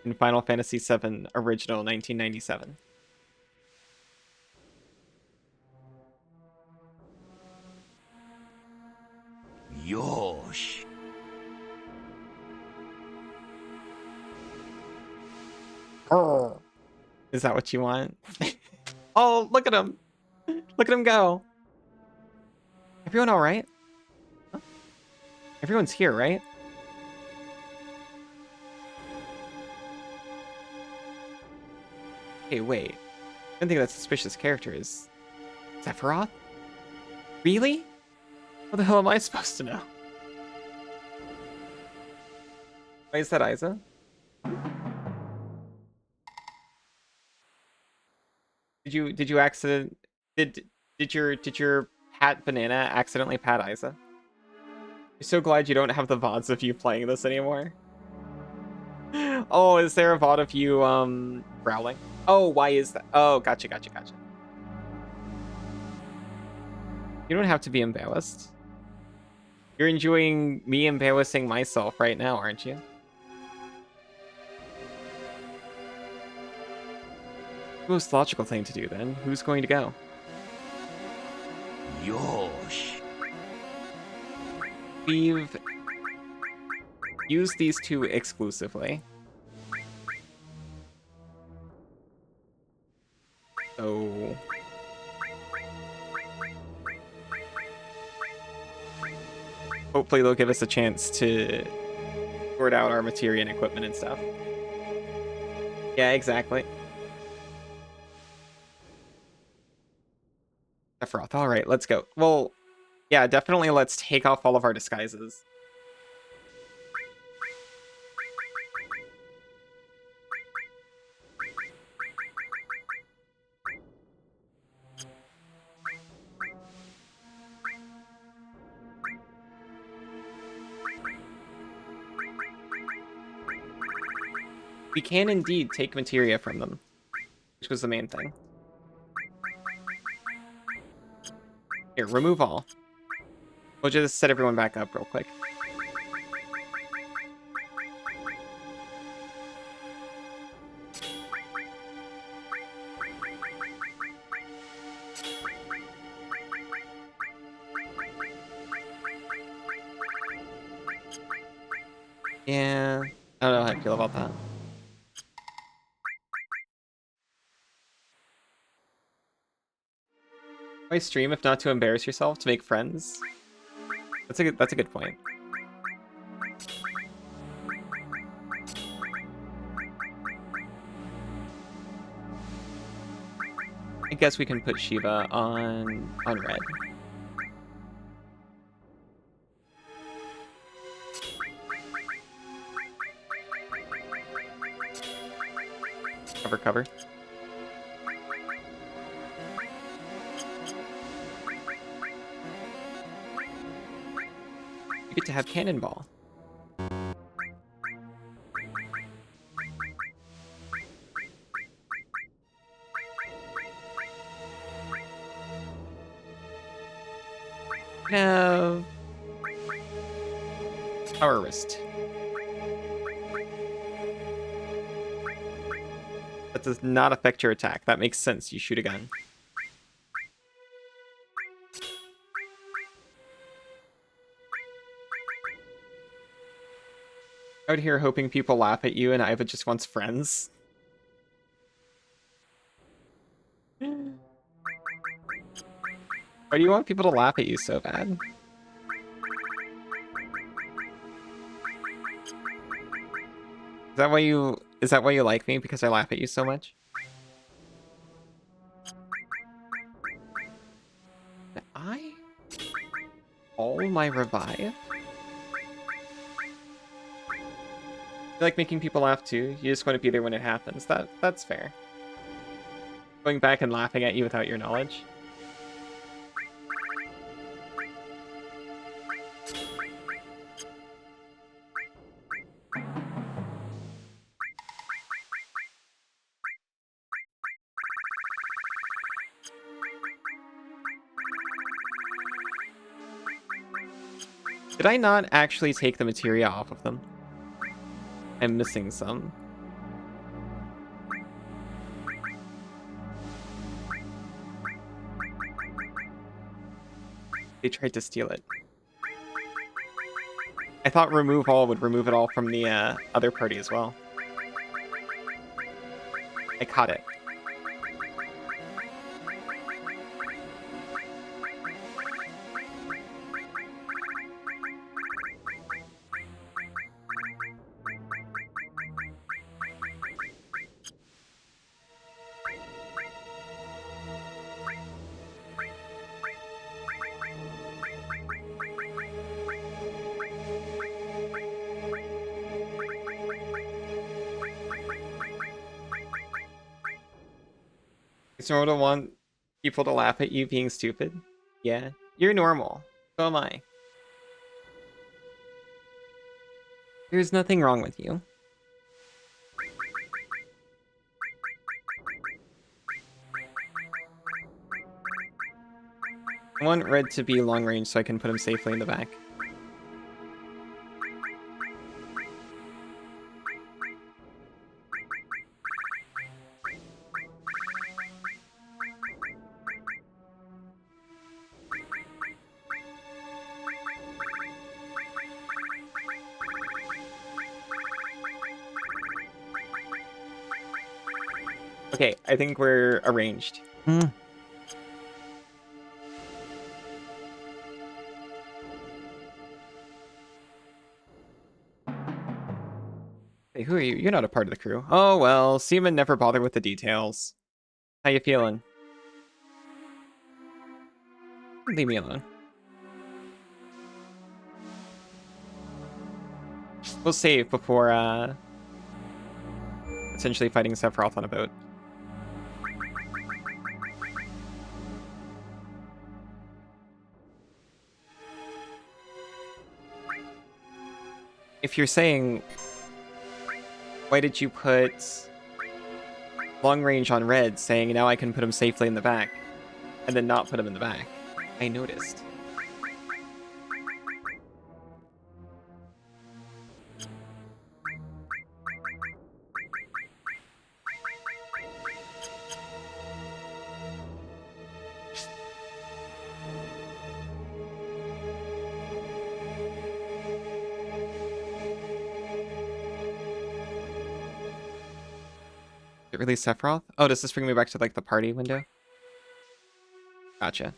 in Final Fantasy VII Original 1997. Yosh. Is that what you want? Oh, look at him. Look at him go. Everyone all right? Huh? Everyone's here, right? Hey, wait. I don't think that suspicious character is Sephiroth? Really? What the hell am I supposed to know? Why is that Isa? Did you accident did your Pat Banana accidentally pat Isa? I'm so glad you don't have the VODs of you playing this anymore. Oh, is there a VOD of you growling? Oh, why is that? Oh, gotcha. You don't have to be embarrassed. You're enjoying me embarrassing myself right now, aren't you? Most logical thing to do then. Who's going to go? Yosh. We've used these two exclusively. So hopefully they'll give us a chance to sort out our materia and equipment and stuff. Yeah, exactly. Sephiroth. All right, let's go. Well, yeah, definitely let's take off all of our disguises. We can indeed take materia from them, which was the main thing. Here, remove all. We'll just set everyone back up real quick. Yeah, I don't know how I feel about that. Why stream if not to embarrass yourself, to make friends? That's a good point. I guess we can put Shiva on red. Cover. You get to have Cannonball. Have Power Wrist. That does not affect your attack. That makes sense. You shoot a gun. Out here hoping people laugh at you and Iva just wants friends. Why do you want people to laugh at you so bad? Is that why you like me? Because I laugh at you so much? I all my revive? You like making people laugh too? You just want to be there when it happens. That's fair. Going back and laughing at you without your knowledge. Did I not actually take the materia off of them? I'm missing some. They tried to steal it. I thought remove all would remove it all from the other party as well. I caught it. It's normal to want people to laugh at you being stupid. Yeah, you're normal. So am I. There's nothing wrong with you. I want Red to be long range so I can put him safely in the back. Okay, I think we're arranged. Hey, who are you? You're not a part of the crew. Oh well, Seaman never bothered with the details. How you feeling? Leave me alone. We'll save before essentially fighting Sephiroth on a boat. If you're saying, why did you put long range on Red, saying now I can put him safely in the back, and then not put him in the back? I noticed. Did it release Sephiroth? Oh, does this bring me back to like the party window? Gotcha.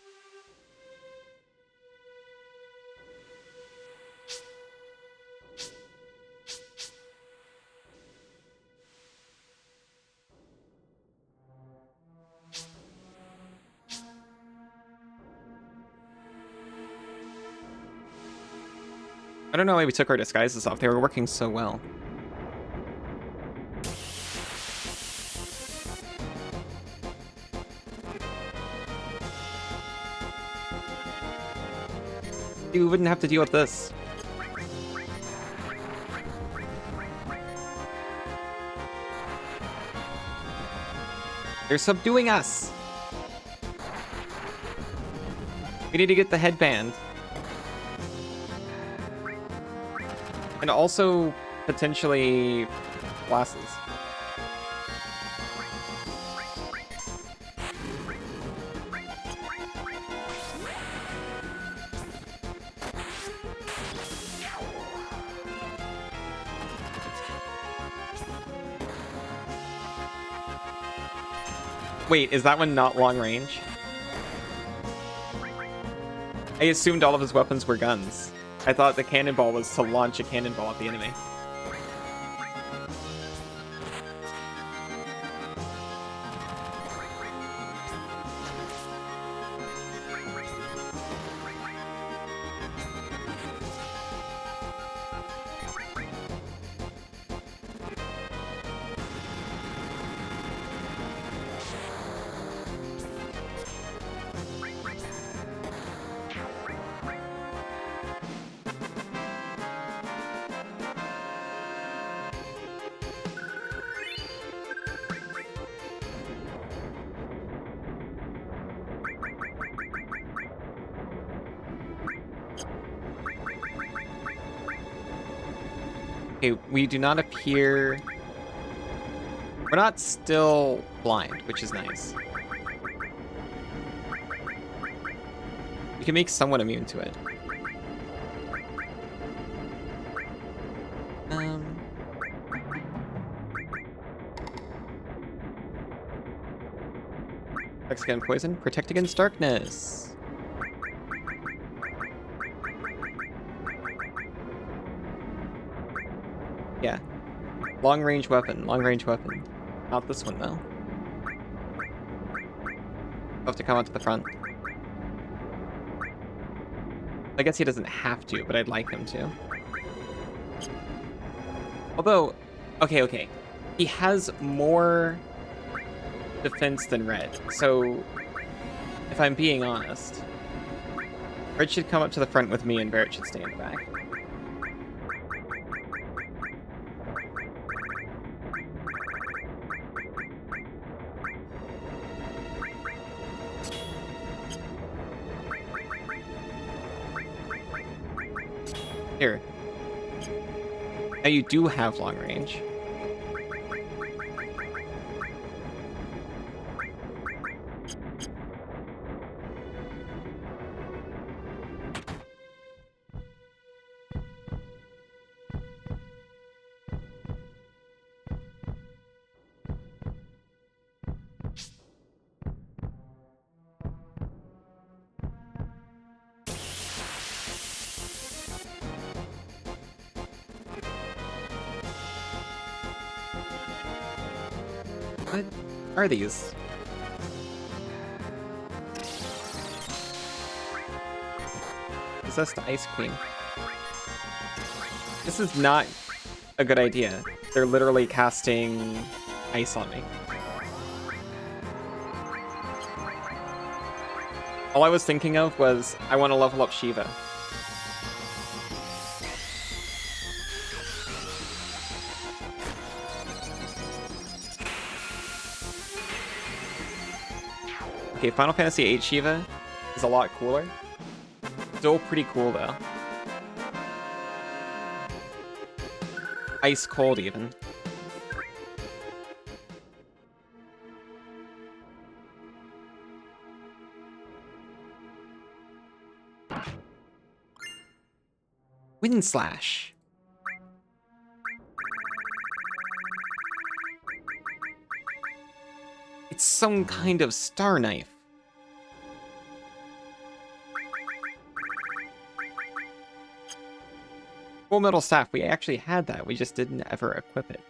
I don't know why we took our disguises off. They were working so well. You wouldn't have to deal with this. They're subduing us. We need to get the headband. And also, potentially, glasses. Wait, is that one not long range? I assumed all of his weapons were guns. I thought the cannonball was to launch a cannonball at the enemy. Okay, we do not appear... We're not still blind, which is nice. We can make someone immune to it. Protects against poison. Protect against darkness. Yeah. Long range weapon. Long range weapon. Not this one though. I'll have to come out to the front. I guess he doesn't have to, but I'd like him to. Although, okay. He has more defense than Red, so if I'm being honest, Red should come up to the front with me and Barrett should stay in the back. Here. Now you do have long range. What are these? Possessed Ice Queen. This is not a good idea. They're literally casting ice on me. All I was thinking of was, I want to level up Shiva. Okay, Final Fantasy VIII Shiva is a lot cooler. Still pretty cool, though. Ice cold, even. Wind Slash. It's some kind of star knife. Full Metal Staff, we actually had that. We just didn't ever equip it.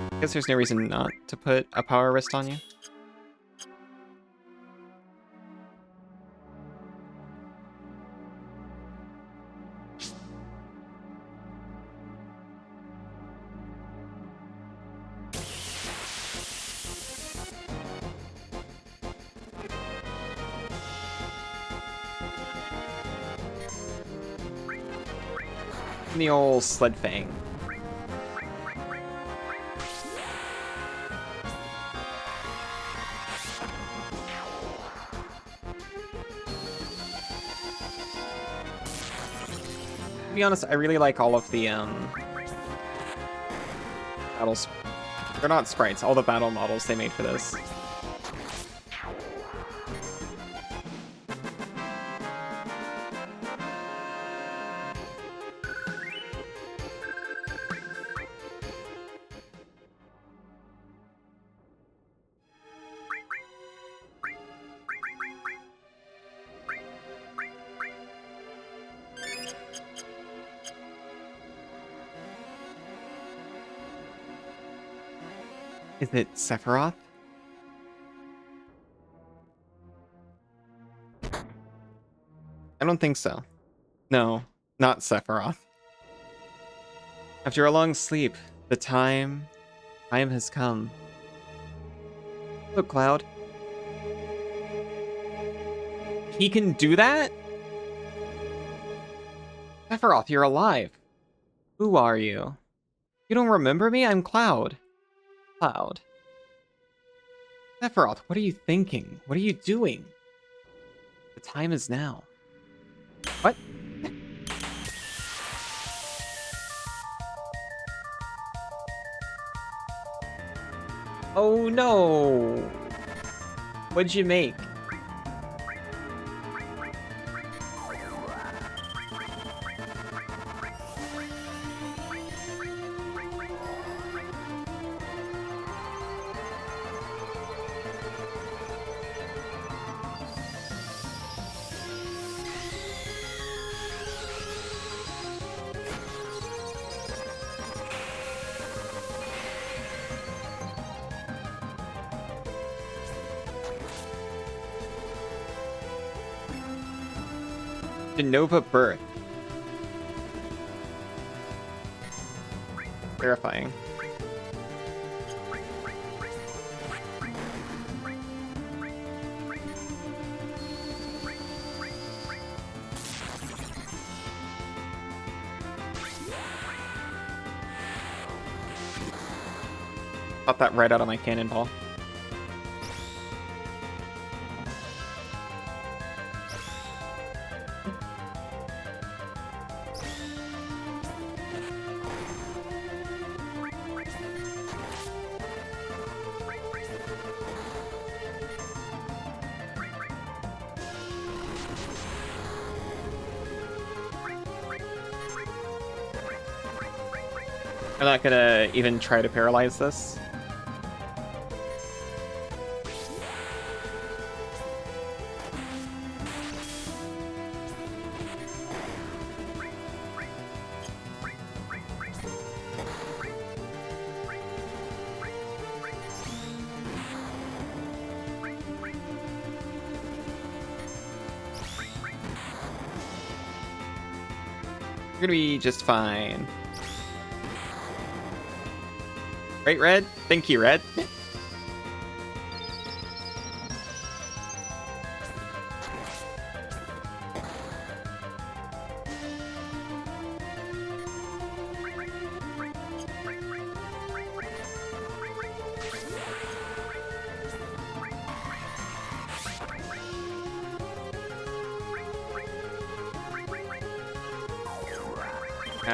I guess there's no reason not to put a power wrist on you. The old Sled Fang. To be honest, I really like all of the battles. They're not sprites, all the battle models they made for this. Is it Sephiroth? I don't think so. No, not Sephiroth. After a long sleep, the time has come. Look, Cloud. He can do that? Sephiroth, you're alive. Who are you? You don't remember me? I'm Cloud. Cloud. Sephiroth, what are you thinking? What are you doing? The time is now. What? Oh no! What'd you make? Genova Birth. Verifying. Pop that right out of my cannonball. I'm not gonna even try to paralyze this. You're gonna be just fine. Right, Red? Thank you, Red.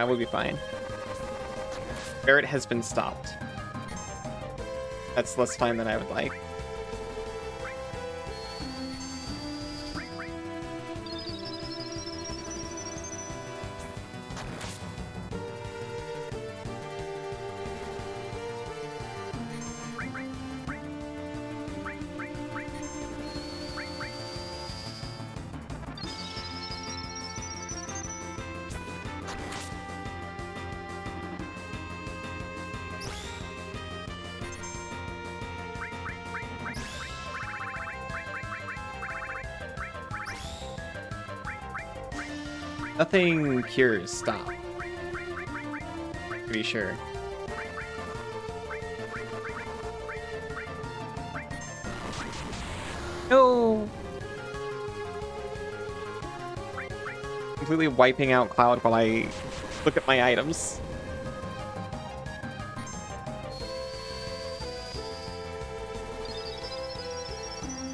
We'll be fine. Barret has been stopped. That's less time than I would like. Nothing cures stop. To be sure. No! Completely wiping out Cloud while I look at my items.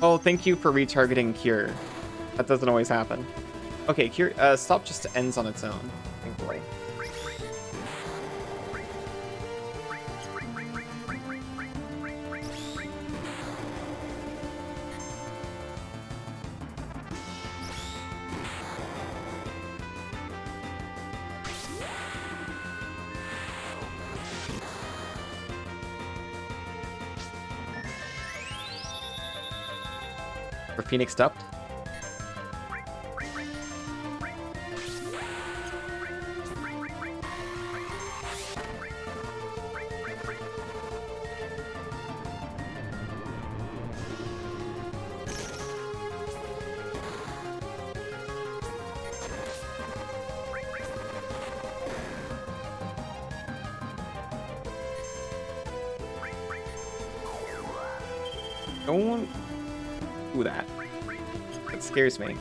Oh, thank you for retargeting Cure. That doesn't always happen. Okay, Cure, Stop just ends on its own, thankfully. For Phoenixed up. Don't do that. It scares me.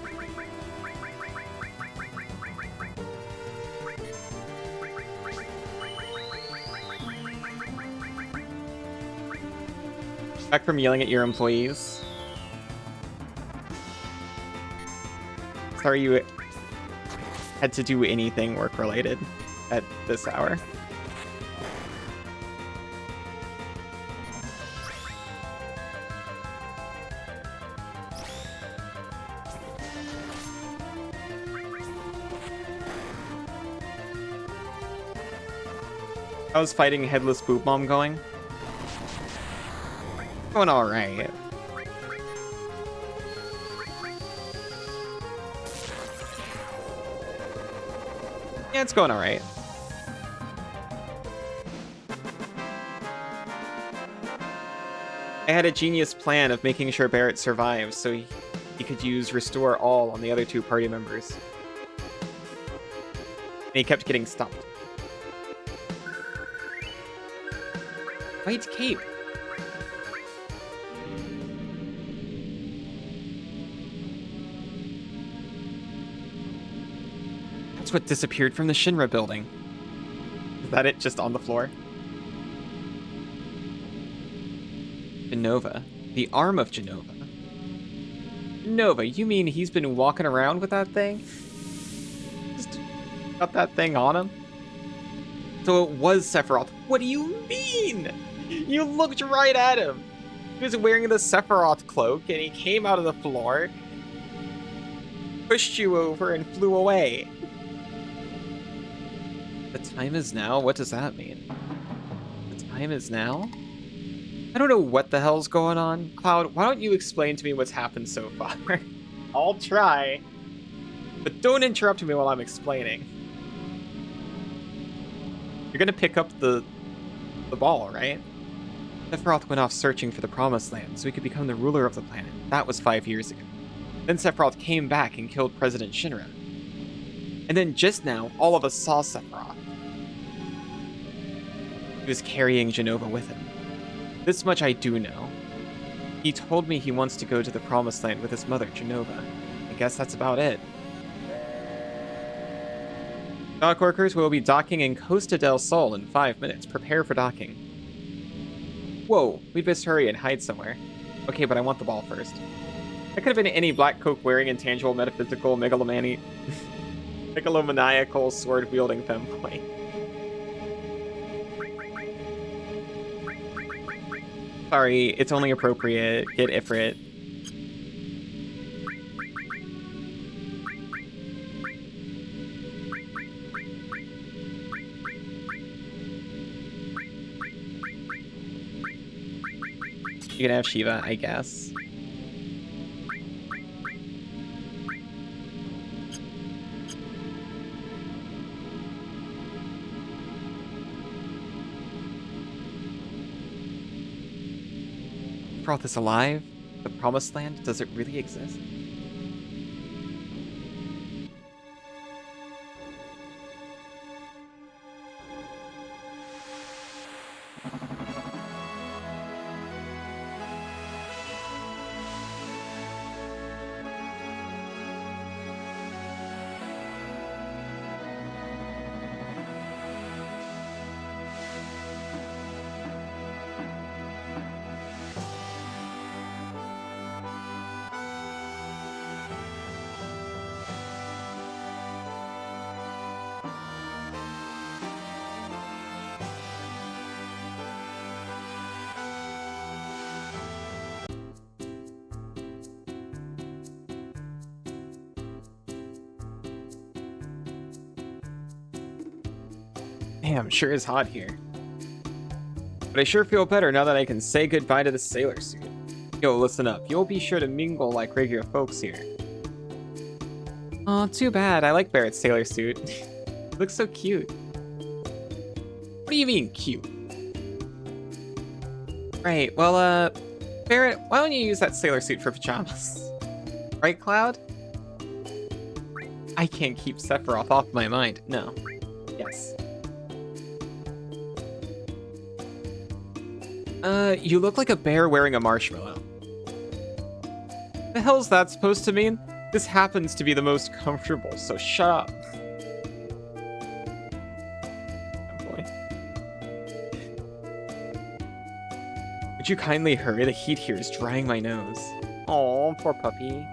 Back from yelling at your employees. Sorry you had to do anything work-related at this hour. How's fighting Headless Boob Mom going? Going alright. Yeah, it's going alright. I had a genius plan of making sure Barrett survives so he could use Restore All on the other two party members. And he kept getting stumped. White cape. That's what disappeared from the Shinra building. Is that it, just on the floor? Genova. The arm of Genova. Genova, you mean he's been walking around with that thing? Just got that thing on him? So it was Sephiroth. What do you mean? You looked right at him. He was wearing the Sephiroth cloak and he came out of the floor, pushed you over, and flew away. The time is now? What does that mean? The time is now? I don't know what the hell's going on. Cloud, why don't you explain to me what's happened so far? I'll try. But don't interrupt me while I'm explaining. You're gonna pick up the ball, right? Sephiroth went off searching for the Promised Land so he could become the ruler of the planet. That was 5 years ago. Then Sephiroth came back and killed President Shinra. And then just now, all of us saw Sephiroth. He was carrying Genova with him. This much I do know. He told me he wants to go to the Promised Land with his mother, Genova. I guess that's about it. Dock workers will be docking in Costa del Sol in 5 minutes. Prepare for docking. Whoa, we'd best hurry and hide somewhere. Okay, but I want the ball first. That could have been any black coke wearing intangible metaphysical megalomaniacal sword wielding femboy. Sorry, it's only appropriate. Get Ifrit. You can have Shiva, I guess. Sephiroth is alive? The Promised Land? Does it really exist? Damn, sure is hot here. But I sure feel better now that I can say goodbye to the sailor suit. Yo, listen up. You'll be sure to mingle like regular folks here. Aw, too bad. I like Barrett's sailor suit. It looks so cute. What do you mean, cute? Right, well, Barrett, why don't you use that sailor suit for pajamas? Right, Cloud? I can't keep Sephiroth off my mind. No. Yes. You look like a bear wearing a marshmallow. The hell's that supposed to mean? This happens to be the most comfortable, so shut up. Oh boy. Would you kindly hurry? The heat here is drying my nose. Oh, poor puppy.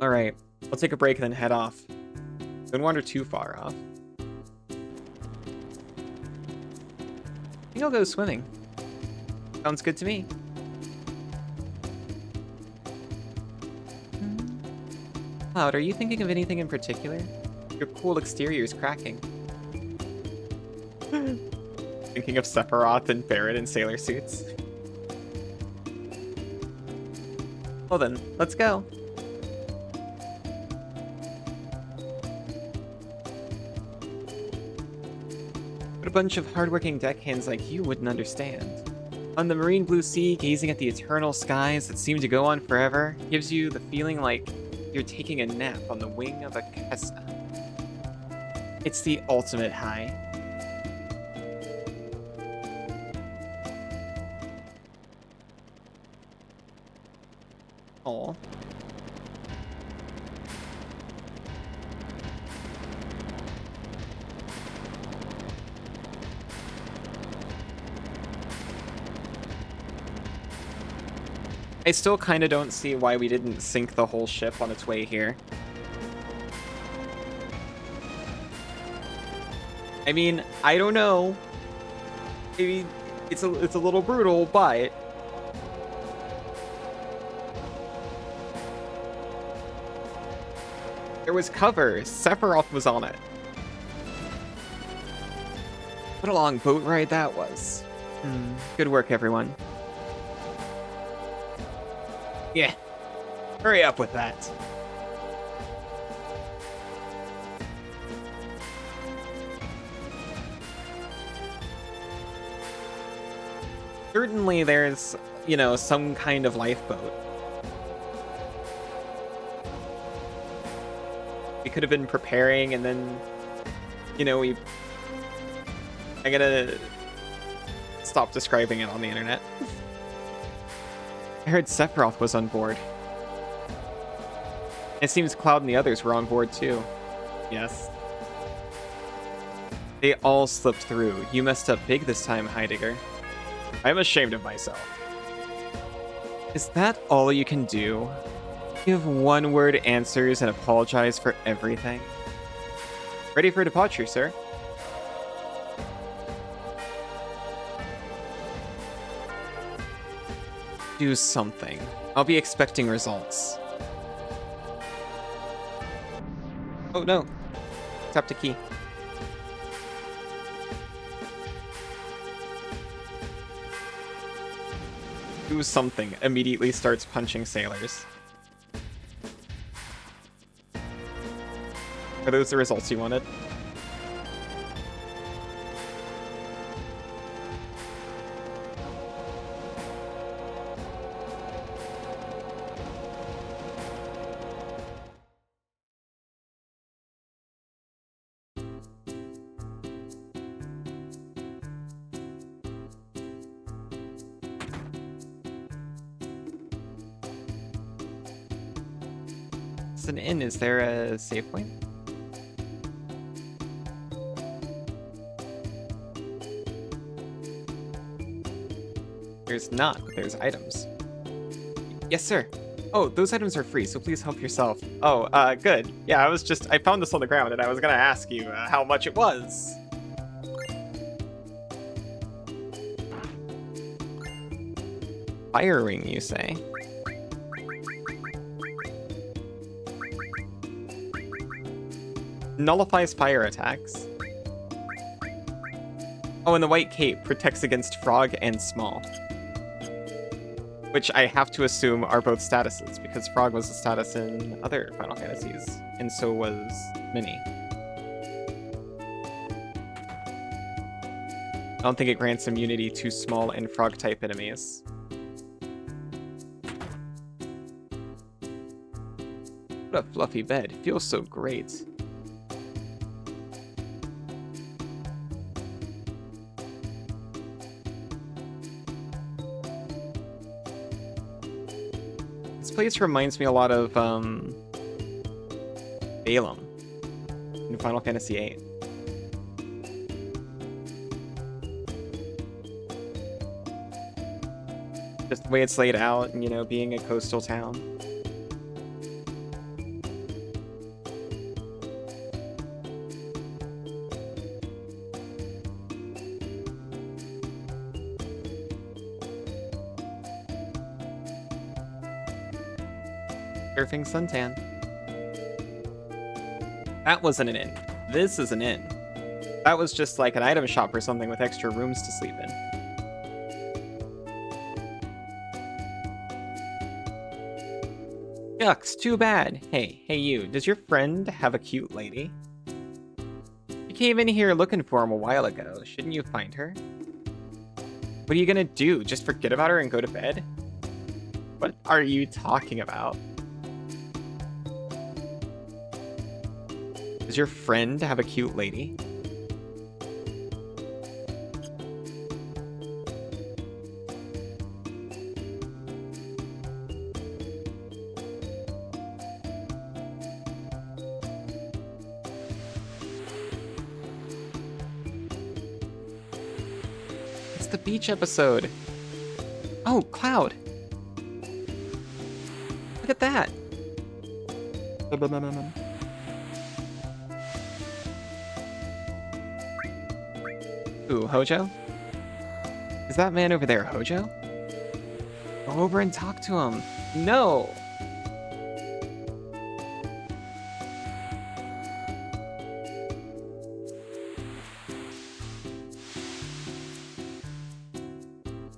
Alright, I'll take a break and then head off. Don't wander too far off. I think I'll go swimming. Sounds good to me. Cloud, are you thinking of anything in particular? Your cool exterior is cracking. Thinking of Sephiroth and Barret in sailor suits. Well then, let's go. What a bunch of hardworking deckhands like you wouldn't understand. On the marine blue sea, gazing at the eternal skies that seem to go on forever, gives you the feeling like you're taking a nap on the wing of a Cessna. It's the ultimate high. Aw. I still kind of don't see why we didn't sink the whole ship on its way here. I mean, I don't know. Maybe it's a little brutal, but there was cover. Sephiroth was on it. What a long boat ride that was. Good work, everyone. Yeah. Hurry up with that. Certainly there's, you know, some kind of lifeboat. We could have been preparing and then, you know, I gotta stop describing it on the internet. I heard Sephiroth was on board. It seems Cloud and the others were on board too. Yes. They all slipped through. You messed up big this time, Heidegger. I'm ashamed of myself. Is that all you can do? Give one-word answers and apologize for everything? Ready for departure, sir. Do something. I'll be expecting results. Oh no. Tap the key. Do something. Immediately starts punching sailors. Are those the results you wanted? It's an inn. Is there a save point? There's not, but there's items. Yes, sir. Oh, those items are free, so please help yourself. Oh, good. Yeah, I found this on the ground, and I was gonna ask you how much it was. Fire ring, you say? Nullifies fire attacks. Oh, and the white cape protects against frog and small. Which I have to assume are both statuses, because frog was a status in other Final Fantasies, and so was Mini. I don't think it grants immunity to small and frog-type enemies. What a fluffy bed. Feels so great. This place reminds me a lot of Balaam in Final Fantasy VIII. The way it's laid out and, you know, being a coastal town. Surfing suntan. That wasn't an inn. This is an inn. That was just like an item shop or something with extra rooms to sleep in. Yucks, too bad. Hey you, does your friend have a cute lady? You came in here looking for him a while ago. Shouldn't you find her? What are you gonna do? Just forget about her and go to bed? What are you talking about? Does your friend have a cute lady? It's the beach episode. Oh, Cloud. Look at that. Ooh, Hojo? Is that man over there Hojo? Go over and talk to him. No!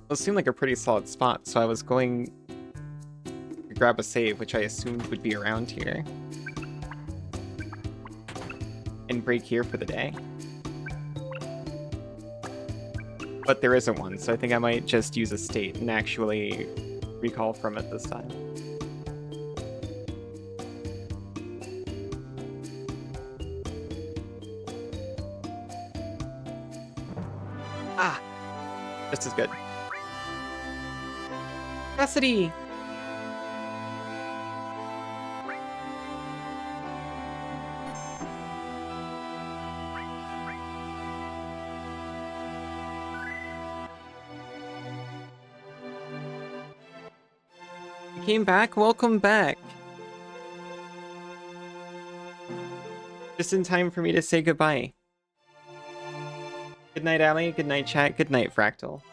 It seemed like a pretty solid spot, so I was going to grab a save, which I assumed would be around here. And break here for the day. But there isn't one, so I think I might just use a state and actually recall from it this time. Ah! Just as good. Cassidy! Came back? Welcome back. Just in time for me to say goodbye. Good night, Allie. Good night, chat. Good night, Fractal.